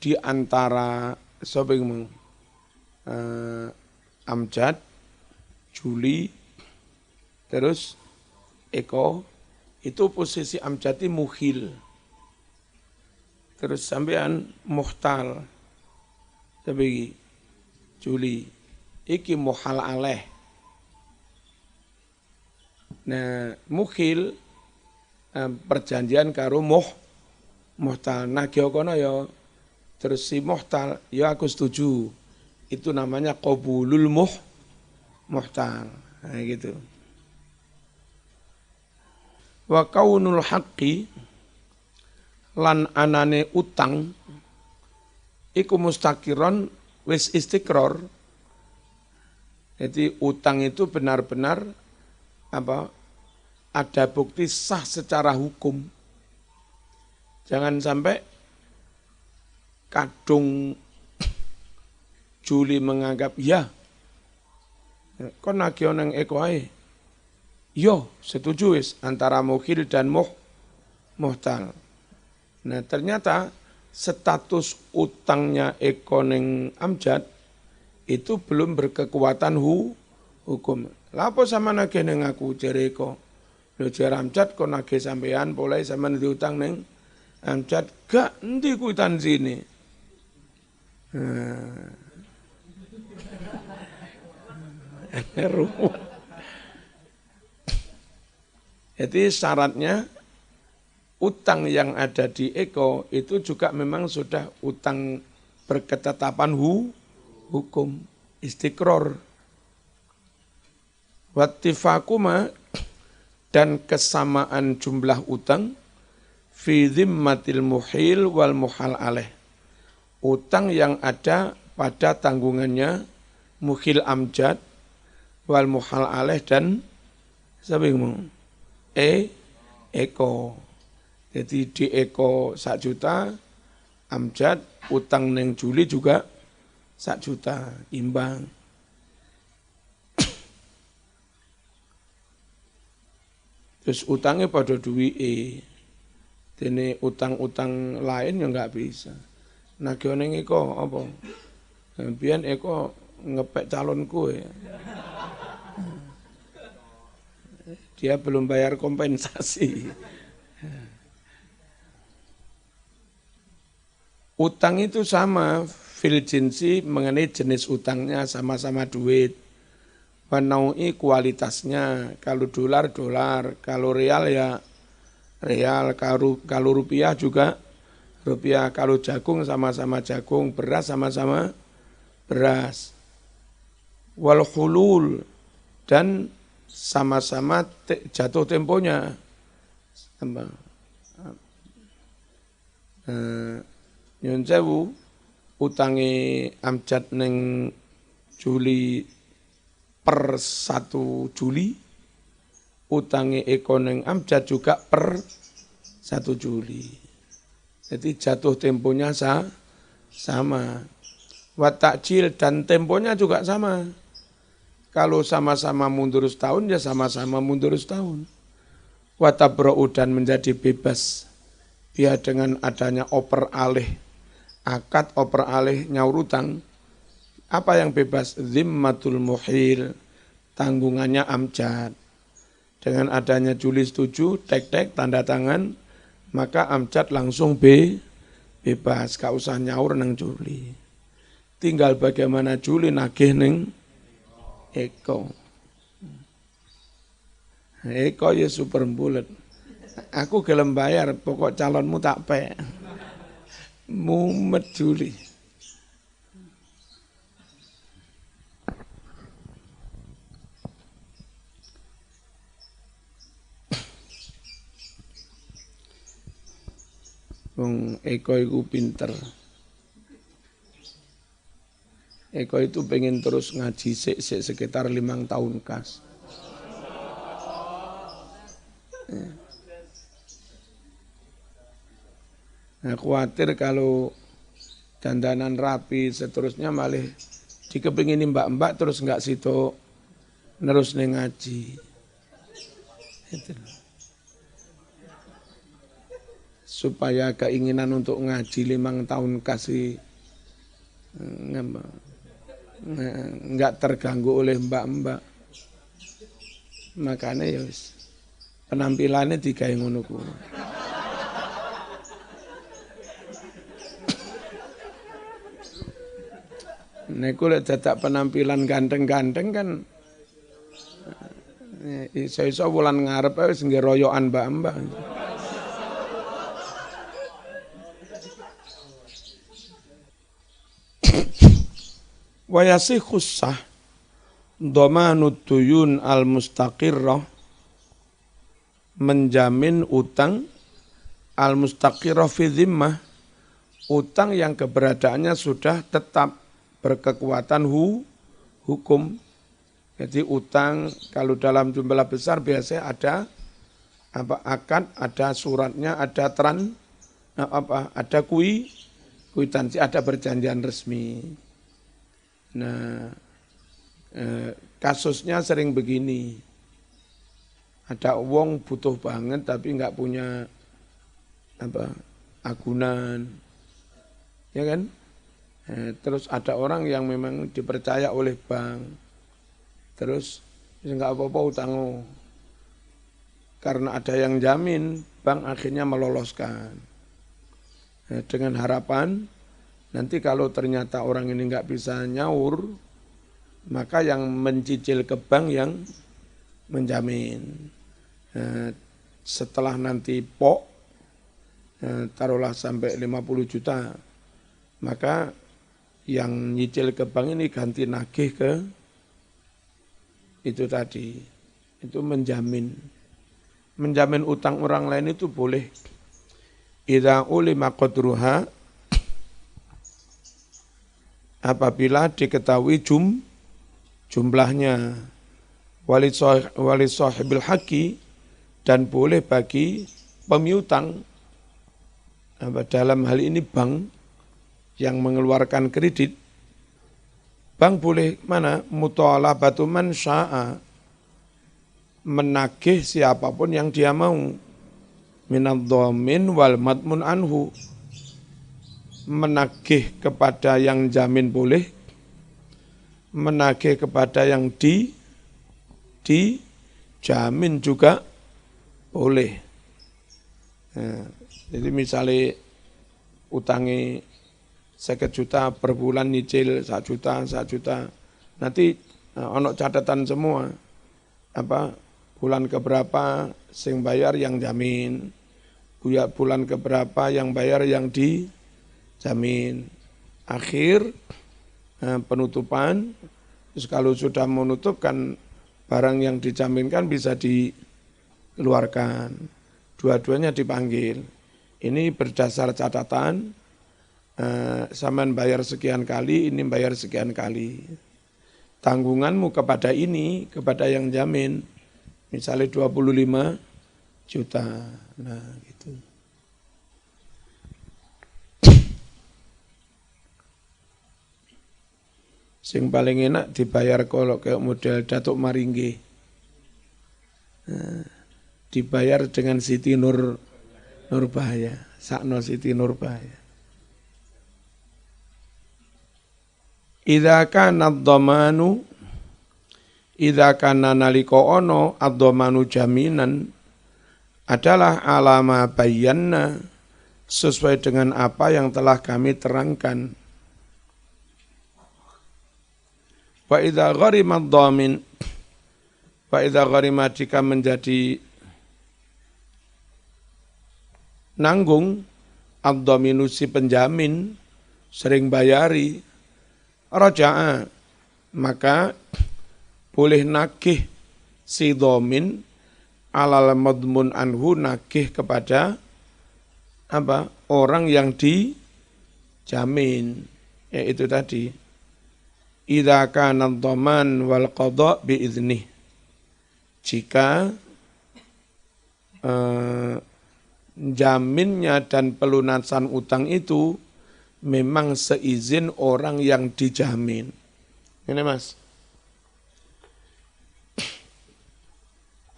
Di antara sapa yang Amjad, Juli, terus Eko, itu posisi Amjad muhil. Terus sampean muhtal. Tapi Juli, iki muhal aleh. Nah, mukhil perjanjian karo muhtal. Nah, kono ya terus si muhtal, ya aku setuju. Itu namanya qabulul muhtal. Nah, gitu. Wa kaunul haqqi lan anane utang iku mustaqiron wis istiqrar. Jadi utang itu benar-benar ada bukti sah secara hukum. Jangan sampai kadung Juli menganggap ya kon nagih nang Eko ae. Yo, setuju wis antara mukhil dan muhtal. Nah, ternyata status utangnya Eko ning Amjad itu belum berkekuatan hukum. Lapo sama nagih ning aku jare Eko. Lho jare Amjad kok nagih sampean boleh sampean diutang ning Amjad gak endi kuwi tanzine. Jadi syaratnya utang yang ada di Eko itu juga memang sudah utang berketetapan hukum istiqror. Wattifakuma dan kesamaan jumlah utang fi dhimmatil muhil wal muhal alaih. Utang yang ada pada tanggungannya muhil Amjad wal muhal alaih dan Eko. Jadi di Eko 1 juta, Amjad utang neng Juli juga 1 juta imbang. Terus utangnya pada duwike. Dene utang-utang lain ya enggak bisa. Nagih ning Eko apa? Biyen Eko ngepek calonku ya. dia belum bayar kompensasi. Utang itu sama, fil jinsi mengenai jenis utangnya sama-sama duit. Menaui kualitasnya, kalau dolar, kalau real ya real, kalau rupiah juga rupiah, kalau jagung sama-sama jagung, beras sama-sama beras. Wal khulul, dan sama-sama jatuh temponya. Nyun sewu, utangi Amjad neng Juli per 1 Juli, utangi Eko neng Amjad juga per 1 Juli. Jadi jatuh temponya sama. Watakjil dan temponya juga sama. Kalau sama-sama mundur setahun, ya sama-sama mundur setahun. Watabra'u dan menjadi bebas. Dia dengan adanya oper alih, akad oper alih nyaur utang. Apa yang bebas? Zimmatul muhil, tanggungannya Amjad. Dengan adanya Juli setuju, tek-tek, tanda tangan, maka Amjad langsung bebas, gak usah nyaur nang Juli. Tinggal bagaimana Juli nagih neng Eko. Eko ya super bulet. Aku gelem bayar, pokok calonmu tak pe. Mumet Juli. Wong Eko iku pinter. Eko itu pengen terus ngaji sekitar 5 tahun kas. Nah, khawatir kalau dandanan rapi seterusnya malah dikepingin mbak-mbak terus enggak situ nerus ning ngaji. Itu. Supaya keinginan untuk ngaji 5 tahun kasih enggak terganggu oleh mbak-mbak. Makanya ya penampilannya digawe ngono kuwi. Nek lek dadak penampilan ganteng-ganteng kan iso-iso wulan ngarep wis nggih royokan mbak-mbak. Wa yasikhus sah dhamanud duyun al-mustaqirrah, menjamin utang al-mustaqirrah fi dhimmah, utang yang keberadaannya sudah tetap berkekuatan hukum. Jadi utang kalau dalam jumlah besar biasanya ada akad, ada suratnya, ada ada kuitansi, ada perjanjian resmi. Nah, kasusnya sering begini. Ada wong butuh banget tapi enggak punya agunan. Ya kan? Terus ada orang yang memang dipercaya oleh bank. Terus enggak apa-apa utangmu. Karena ada yang jamin, bank akhirnya meloloskan. Dengan harapan nanti kalau ternyata orang ini enggak bisa nyaur, maka yang mencicil ke bank yang menjamin. Setelah nanti taruhlah sampai 50 juta, maka yang nyicil ke bank ini ganti nagih ke itu tadi. Itu menjamin. Menjamin utang orang lain itu boleh. Idza ulima qadruha, apabila diketahui jumlahnya, wali sahibil haqi, dan boleh bagi pemiutang, dalam hal ini bank yang mengeluarkan kredit, bank boleh mutolabatu man sya'a, menagih siapapun yang dia mau, minadh-dhamin wal madmun anhu, menagih kepada yang jamin boleh, menagih kepada yang jamin juga boleh. Nah, jadi misalnya utangi 50 juta per bulan nyicil 1 juta, 1 juta. Nanti ono catatan semua. Bulan keberapa sing bayar yang jamin. Bulan keberapa yang bayar yang dijamin. Akhir penutupan, terus kalau sudah menutupkan barang yang dijaminkan bisa dikeluarkan. Dua-duanya dipanggil. Ini berdasar catatan, sampean bayar sekian kali, ini bayar sekian kali. Tanggunganmu kepada ini, kepada yang jamin, misalnya 25 juta. Nah, gitu. Sing paling enak dibayar kalau kayak model Datuk Maringgi. Nah, dibayar dengan Siti Nurbaya, sakno Siti Nurbaya. Idza kana ad-dhamanu idza kana nalika ana ad-dhamanu jaminan adalah alama bayanna sesuai dengan apa yang telah kami terangkan. Wa idza gharima ad-dhamin wa idza gharima jika menjadi nanggung ad-dhaminu si penjamin sering bayari raja'a, maka boleh nagih si dhamin alal madmun anhu, nagih kepada orang yang dijamin, yaitu tadi idza kana dhaman wal qada bi idznih, jika jaminnya dan pelunasan utang itu memang seizin orang yang dijamin. Ini Mas.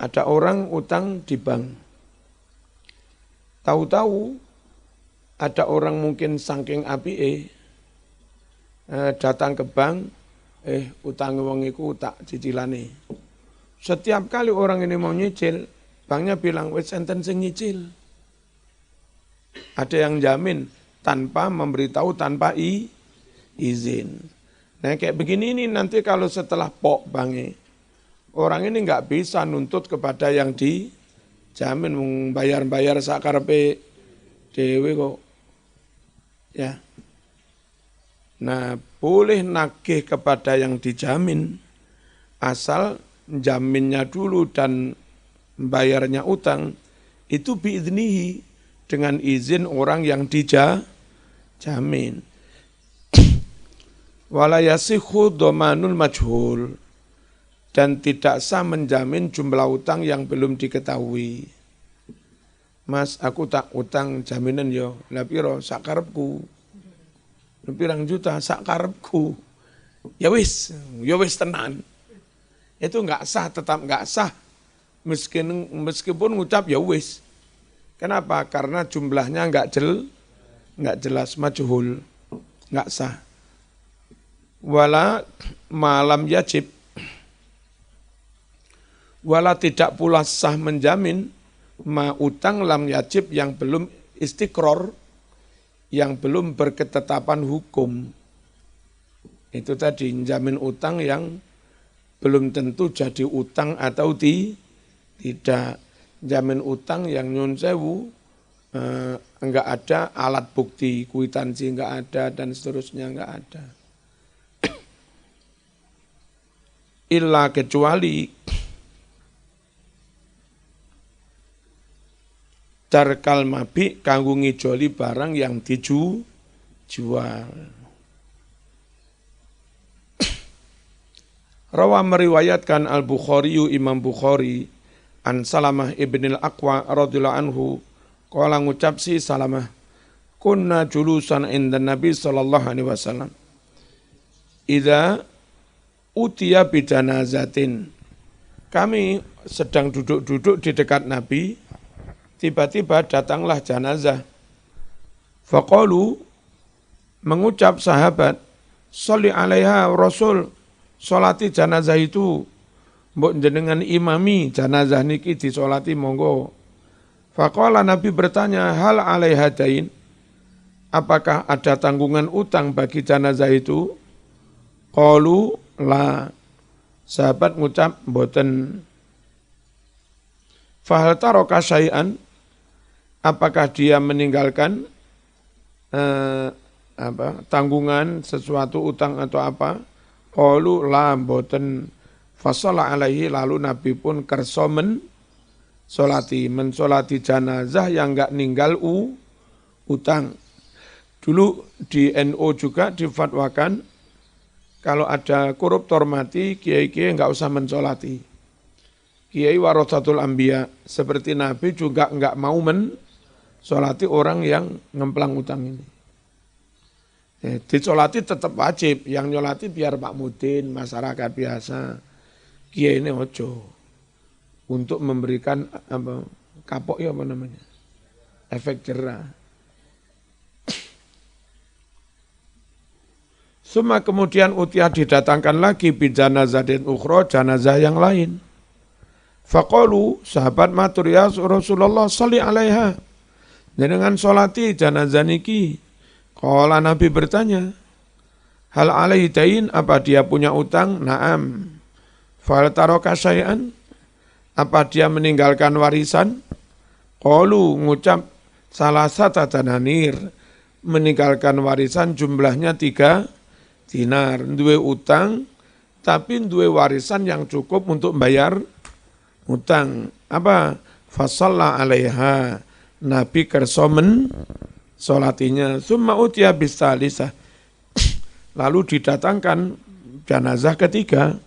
Ada orang utang di bank. Tahu-tahu ada orang mungkin saking apike datang ke bank, utang wong iku tak cicilane. Setiap kali orang ini mau nyicil, banknya bilang wis enten sing nyicil. Ada yang jamin tanpa memberitahu, tanpa izin. Nah kayak begini ini nanti kalau setelah pok bange, orang ini nggak bisa nuntut kepada yang dijamin, membayar-bayar sakarepe dhewe kok. Ya. Nah boleh nagih kepada yang dijamin, asal jaminnya dulu dan bayarnya utang, itu biidnihi, dengan izin orang yang dijamin. Wala yasikhu dhamanul majhul, dan tidak sah menjamin jumlah utang yang belum diketahui. Mas, aku tak utang jaminan yo, lha piro sak karepku. Pirang juta sak karepku. Ya wis tenan. Itu enggak sah, tetap enggak sah. Meskipun ngucap ya wis. Kenapa? Karena jumlahnya enggak jelas, majhul, enggak sah. Wala malam yajib, wala tidak pula sah menjamin ma utang lam yajib yang belum istiqror, yang belum berketetapan hukum. Itu tadi menjamin utang yang belum tentu jadi utang atau tidak. Jamin utang yang nyun sewu, enggak ada alat bukti, kwitansi enggak ada, dan seterusnya enggak ada. Illa kecuali tarkal mabi kanggo ngijoli barang yang dijual. Rawa meriwayatkan Al-Bukhari, Imam Bukhari, an Salamah ibn al-Aqwa radhiyallahu anhu, qala ngucap si Salamah, kunna julusan inda Nabi sallallahu alaihi wasallam, idza utiya bidanazatin, kami sedang duduk-duduk di dekat Nabi, tiba-tiba datanglah jenazah. Faqalu, mengucap sahabat, sholli alaiha Rasul, sholati jenazah itu. mbok jenengan imami janazah niki disolati monggo. Faqala Nabi bertanya, hal alaiha dain? Apakah ada tanggungan utang bagi janazah itu? Qalu la. Sahabat ngucap mboten. Fahal taraka syai'an? Apakah dia meninggalkan tanggungan sesuatu utang atau apa? Qalu la mboten. Fasalla alaihi, lalu Nabi pun kerso mensolati janazah yang enggak ninggal utang. Dulu di NU juga difatwakan kalau ada koruptor mati, kiai-kiai enggak usah mensolati. Kiai warathatul anbiya, seperti Nabi juga enggak mau mensolati orang yang ngemplang utang ini. Disolati tetap wajib, yang nyolati biar Pak Mudin, masyarakat biasa. Kiai ini ojo untuk memberikan kapok ya apa namanya, efek jerah. Suma kemudian utiah didatangkan lagi bijanazah dan ukhra, janazah yang lain. Faqalu, sahabat matur ya Rasulullah sholli alaiha, dengan sholati janazah niki. Qala Nabi bertanya, hal alaihi dain, apa dia punya utang? Naam. Fal taraka syai'an, apa dia meninggalkan warisan? Qalu, ngucap salasata dananir, meninggalkan warisan jumlahnya 3 dinar, duwe utang tapi duwe warisan yang cukup untuk bayar utang. Apa? Fasalla alaiha, Nabi kerso solatinya. Summa utiya bisalisah, lalu didatangkan janazah ketiga.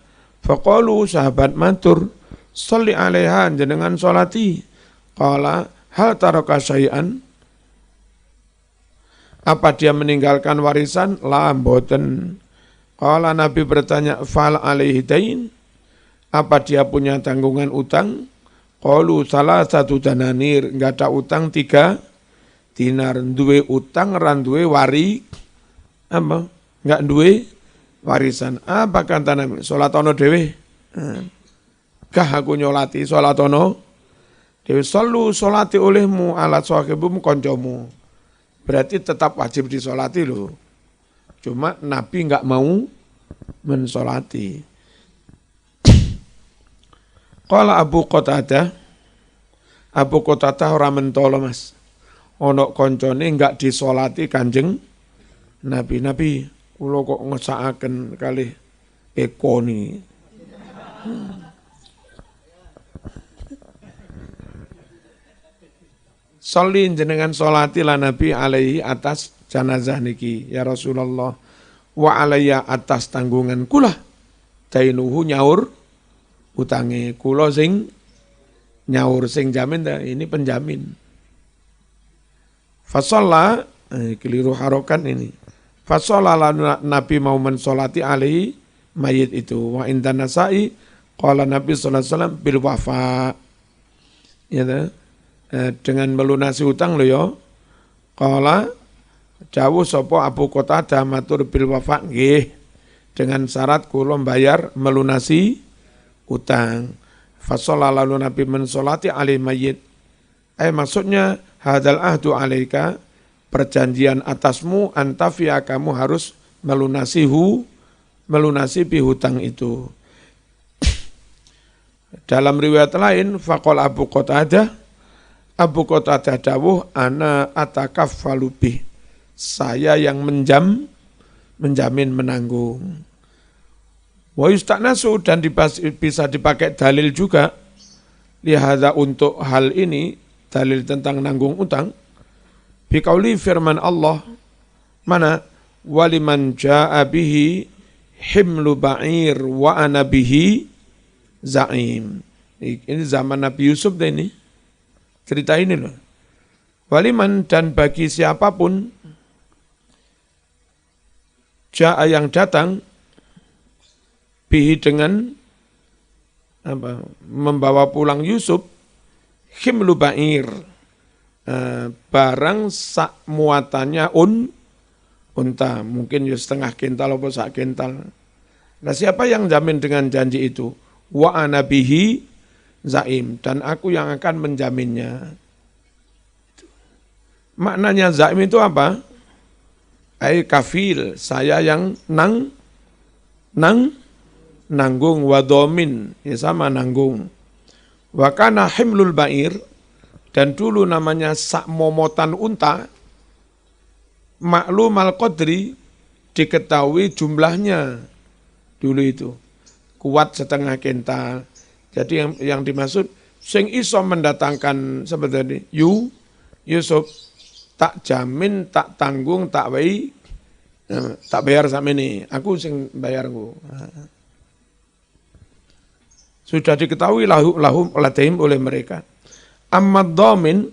Faqalu, sahabat matur, sholli alaiha, jenengan solati. Qala hal taraka syai'an, apa dia meninggalkan warisan? La mboten. Qala Nabi bertanya, fal alaihi dain, apa dia punya tanggungan utang? Qalu salah satu dananir, enggak ada utang 3 dinar, duwe utang ran duwe apa? Enggak duwe warisan. Apa kata Nabi? Sholatono dewe. Kah aku nyolati sholatono dewe. Solu sholati olehmu ala sahibumu koncomu. Berarti tetap wajib disolati loh. Cuma Nabi enggak mau mensolati. Qala Abu Qatadah ora mentolo mas. Ono koncone enggak disolati Kanjeng Nabi. Kula kok ngesakaken kalih Eko ni. Sholli jenengan sholati la Nabi alaihi atas janazah niki ya Rasulullah, wa alayya atas tanggungan kula, dainuhu nyaur utange kula sing nyaur, sing jamin ini penjamin. Fasalla keliru harokan ini. Fasalla Nabi mau mensolati alaihi mayit itu. Wa inda Nasa'i qala Nabi sallallahu alaihi wasallam bil wafa. Ya, dengan melunasi utang lho ya. Qala dawuh sapa Abu Qatadah matur bil wafa nggih, dengan syarat kula bayar melunasi utang. Fasalla lalu Nabi mensolati alaihi mayit. Maksudnya hadal ahdu alaika, perjanjian atasmu, antafia, kamu harus melunasi hutang itu. Dalam riwayat lain, faqala Abu Qatadah dawuh, ana atakaffalu bih, saya yang menjamin menanggung. Wa yusta'nasu, dan bisa dipakai dalil juga, lihada untuk hal ini, dalil tentang nanggung utang, biqauli firman Allah, mana waliman jaa bihi himlu ba'ir wa ana bihi za'im. Ini zaman Nabi Yusuf deh ini. Cerita ini loh. Waliman, dan bagi siapapun jaa yang datang bihi dengan membawa pulang Yusuf, himlu ba'ir, barang sak muatannya unta, mungkin ya setengah kintal atau sak kintal. Nah siapa yang jamin dengan janji itu? wa ana bihi zaim, dan aku yang akan menjaminnya. Maknanya zaim itu apa? Kafil, saya yang nanggung, wadomin, ya sama nanggung. Wa kana himlul ba'ir, dan dulu namanya sakmomotan unta, maklumal qadri, diketahui jumlahnya dulu itu. Kuat setengah kintal. Jadi yang dimaksud, sing iso mendatangkan seperti ini, Yusuf, tak jamin, tak tanggung, tak wei, tak bayar sama ini, aku sing bayarku. Sudah diketahui lahum ladaihim oleh mereka. Ammad dhamin,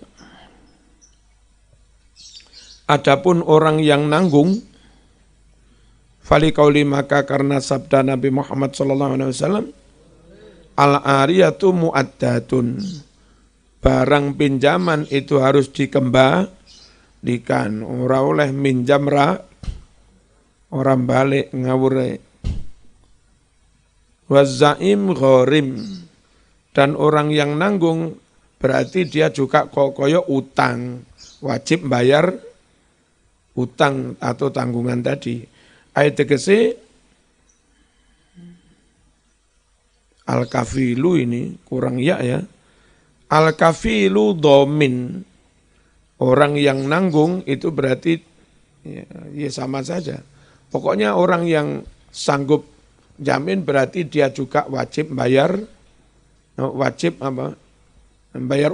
adapun orang yang nanggung, fali qauli, maka karena sabda Nabi Muhammad SAW, al-ariyatu mu'addatun, barang pinjaman itu harus dikembalikan, ora oleh minjam orang balik ngawure. Wazaim gharim, dan orang yang nanggung berarti dia juga koyo utang, wajib bayar utang atau tanggungan tadi. Ayat tegese al-kafilu ini kurang ya. Al-kafilu domin, orang yang nanggung itu berarti ya sama saja. Pokoknya orang yang sanggup jamin berarti dia juga wajib bayar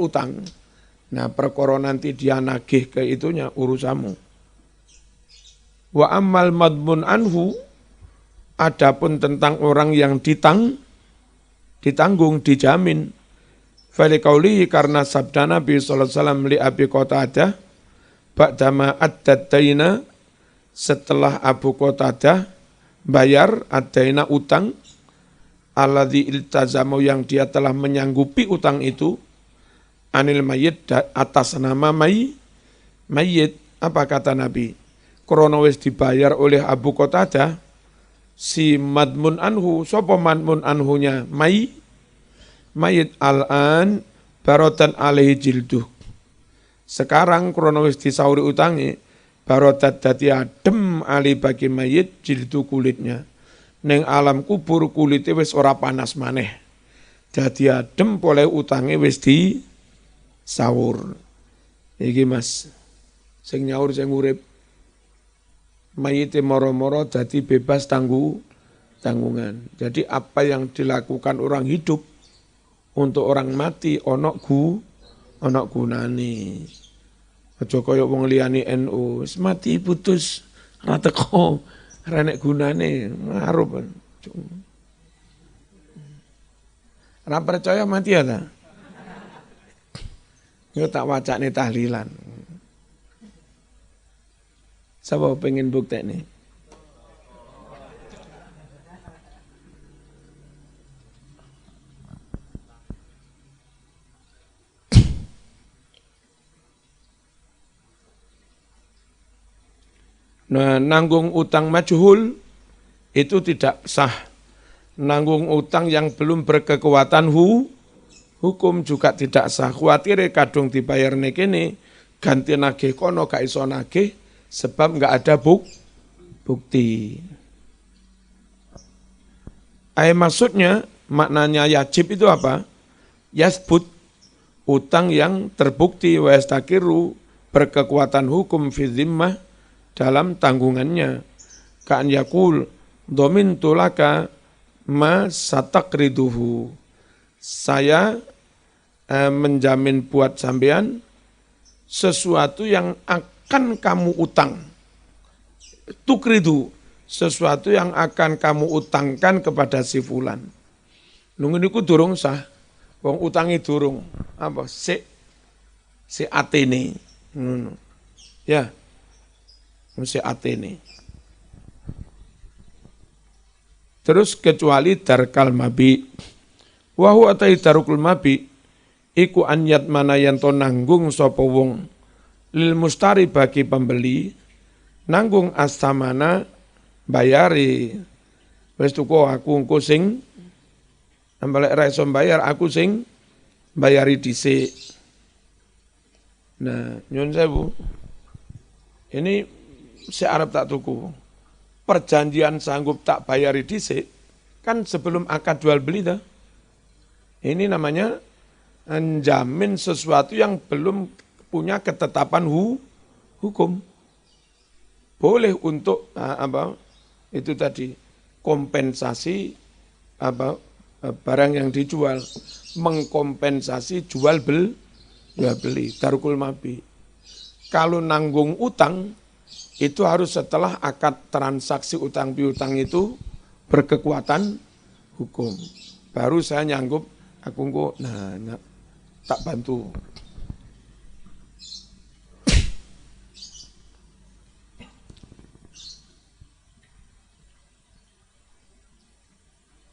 utang. Nah, perkara nanti dia nagih ke itunya urusanmu. Wa ammal madmun anhu, adapun tentang orang yang ditanggung, dijamin. Fali qaulihi, karena sabda Nabi sallallahu alaihi wasallam li Abi Qatadah, ba'dama ad-daina, setelah Abu Qatadah bayar adaina utang, alladzi iltazamu, yang dia telah menyanggupi utang itu, anil mayyit, atas nama mayyit. Apa kata Nabi? Krono wis dibayar oleh Abu Qatadah, si madmun anhu, sapa madmun anhunya? Mayyit al-an barotan alaihi jilduh. Sekarang krono wis disauri utangi, barotat dati adem ali bagi mayit jildu kulitnya. Neng alam kubur kulitnya wis ora panas maneh. Dadi adem boleh utange wis di sahur. Iki Mas, sing nyaur sing urip. Mayite moro-moro dadi bebas tanggungan. Jadi apa yang dilakukan orang hidup untuk orang mati ono gunane. Aja kaya wong liyane NU, wis mati putus ra teko, ra nek gunane, ngarup. Ra percaya mati ya ta? Yo tak wacane tahlilan. Sapa pengen buktekne? Nah, nanggung utang majhul itu tidak sah. Nanggung utang yang belum berkekuatan hukum juga tidak sah. Khawatir kadung dibayar kene ganti nagih kono gak iso nagih sebab enggak ada bukti. Maksudnya maknanya yajib itu apa? Yasbut, utang yang terbukti, wa yastakiru, berkekuatan hukum fi zimmah, dalam tanggungannya. Ka'an yakul domin tulaka ma satakriduhu, saya menjamin buat sampean sesuatu yang akan kamu utang. Tukridu, sesuatu yang akan kamu utangkan kepada si fulan. Nunggu niku durung sah, wong utangi durung apa si atene. Ya. Si atene. Terus kecuali darkal mabi. Wa huwa darukul mabi iku anyat mana yanto nanggung sapa wong lil mustari bagi pembeli, nanggung astamana bayari. Wis tuku aku engko sing Ambale ra iso bayar aku sing bayari dhisik. Nah, nyun sewu. Ini si Arab tak tuku. Perjanjian sanggup tak bayari dhisik kan sebelum akad jual beli dah. Ini namanya menjamin sesuatu yang belum punya ketetapan hukum. Boleh untuk itu tadi kompensasi barang yang dijual, mengkompensasi jual beli tarukul mabi. Kalau nanggung utang itu harus setelah akad transaksi utang piutang itu berkekuatan hukum. Baru saya nyanggup aku tak bantu.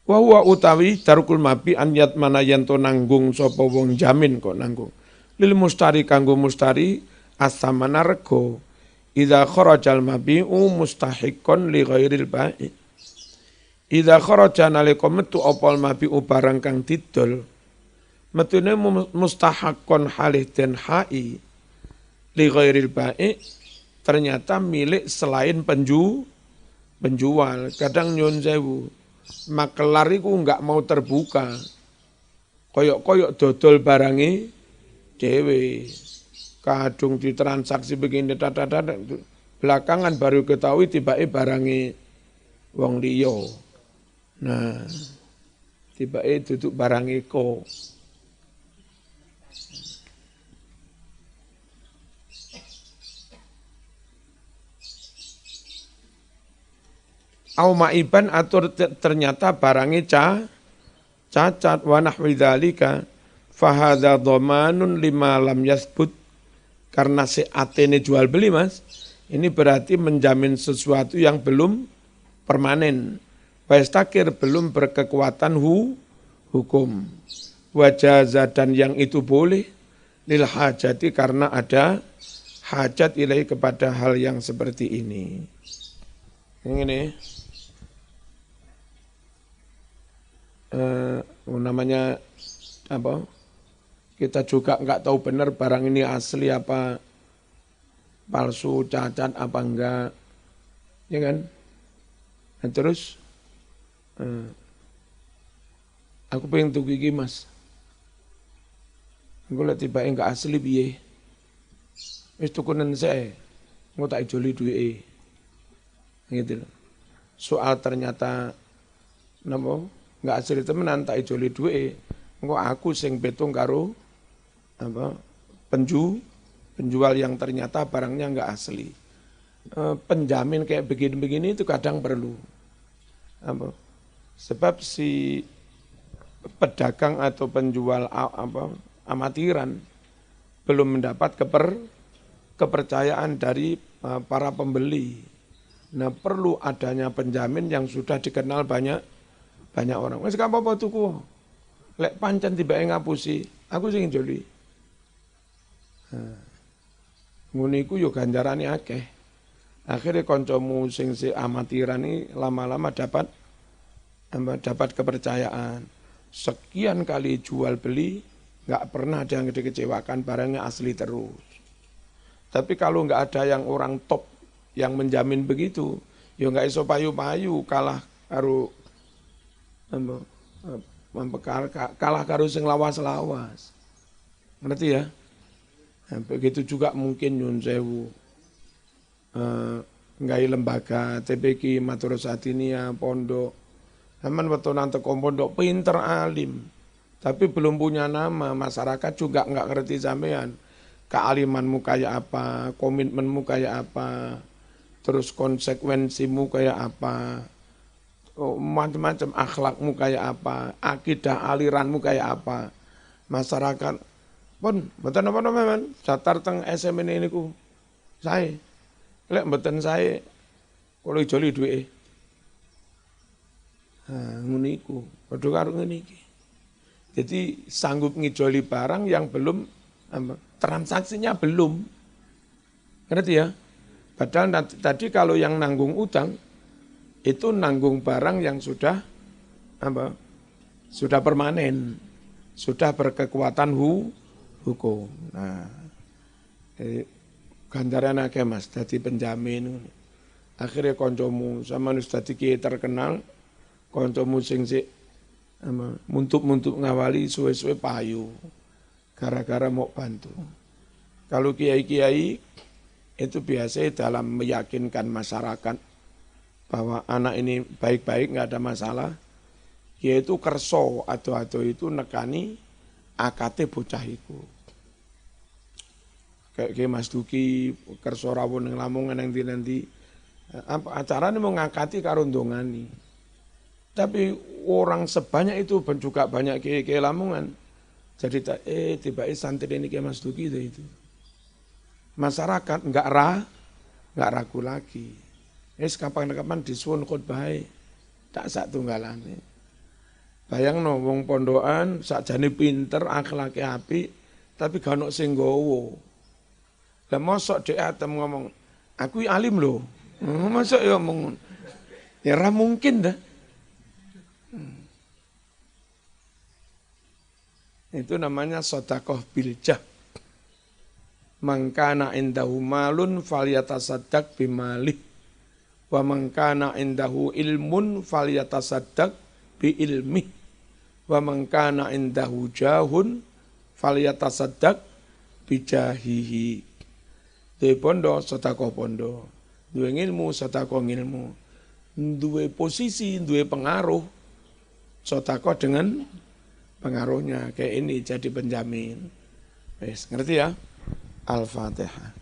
Wa utawi tarukul mabi anyat mana yanto nanggung sapa wong jamin kok nanggung. Lil mustari kanggo mustari asamana rego idza kharajal mabi'u mustahiqqan li ghairil bai'. Idza kharaja nalika metu opol mabi'u barang kang didol metune mustahaqqan halih den hai li ghairil bai' ternyata milik selain penjual. Kadang nyun sewu makelar iku enggak mau terbuka. Koyok-koyok dodol barangi dhewe. Kadung ditransaksi begini belakangan baru ketahui tibake barangi wong liya. Nah, tibake duduk barangi ko. Au maiban atur ternyata barangnya cacat wa nahwi dzalika fa hadza dhamanun lima lam yathbut. Karena si atene jual beli Mas, ini berarti menjamin sesuatu yang belum permanen. Wastakir belum berkekuatan hukum. Wajaza dan yang itu boleh lil hajati karena ada hajat ilahi kepada hal yang seperti ini. Ini namanya apa? Kita juga enggak tahu benar barang ini asli apa palsu, cacat apa enggak, ya kan? Nah, terus aku pengen tuku iki Mas. Engko lek tiba enggak asli piye? Wis tukunen saya, engko tak ijoli duwike. Gitu loh. Soal ternyata napa enggak asli temenan tak ijoli duwike. Engko aku sing betung karo penjual yang ternyata barangnya enggak asli. Penjamin kayak begini-begini itu kadang perlu. Sebab si pedagang atau penjual amatiran belum mendapat kepercayaan dari para pembeli. Nah, perlu adanya penjamin yang sudah dikenal banyak orang. Wis gak apa-apa tuku. Lek pancen tibake ngapusi, aku sing njoli. Ngono iku yo ganjarane akeh. Akhirnya kancamu sing amatiran ini lama-lama dapat kepercayaan. Sekian kali jual beli, nggak pernah ada yang dikecewakan, barangnya asli terus. Tapi kalau nggak ada yang orang top yang menjamin begitu, ya nggak iso payu-payu kalah karo sing lawas-lawas. Ngerti ya? Nah, begitu juga mungkin nyun sewu. Ngai lembaga TPQ Maturus Atinia pondok. Aman wetonan teko pondok pinter alim. Tapi belum punya nama, masyarakat juga enggak ngerti sampean. Kealimanmu kayak apa, komitmenmu kayak apa, terus konsekuensimu kayak apa, macam-macam akhlakmu kayak apa, akidah aliranmu kayak apa. Masyarakat pun mboten apa-apa men, datar teng SM ini ku. Saya lek mboten saya kalau ijoli duwe. Ngono iku, padha karo ngene iki. Jadi sanggup ngijoli barang yang belum transaksinya belum. Ngerti ya? Padahal tadi kalau yang nanggung utang itu nanggung barang yang sudah sudah permanen, sudah berkekuatan hukum. Nah, ganjaran akeh Mas, dadi penjamin. Akhirnya koncomu sama wis dadi kiai terkenal, koncomu sing sik muntuk-muntuk ngawali suwe-suwe payu. Gara-gara mau bantu. Kalau kiai-kiai itu biasa dalam meyakinkan masyarakat bahwa anak ini baik-baik, nggak ada masalah. Kiai itu kerso, ado-ado itu nekani akate bocah iku. Kayak Mas Duki, kerso rawon yang Lamongan yang nanti acaranya mau ngangkati karo ndongani. Tapi orang sebanyak itu juga banyak kiai-kiai Lamongan. Jadi tiba santri ini kayak Mas Duki itu. Masyarakat nggak ragu lagi. Kapan-kapan disuwun khotbah tak sak tunggalane. Bayangno wong pondokan sakjane pinter, akhlake apik, tapi gak ono sing nggawa. Lah mosok dhek atem ngomong, "Aku alim lho." Mosok ya ngomong. Ya ora mungkin dah. Itu namanya sedekah biljah. Mangkana indahu malun falyatasaddaq bimalih. Wa mangkana indahu ilmun falyatasaddaq bi ilmih. Wa mangkana indahu jahun falyatasaddaq bi jahihi. Duwe pondo sedekah pondo. Duwe ilmu sedekah ilmu. Duwe posisi, duwe pengaruh sedekah dengan pengaruhnya. Kayak ini jadi penjamin. Wes, ngerti ya? Al-Fatihah.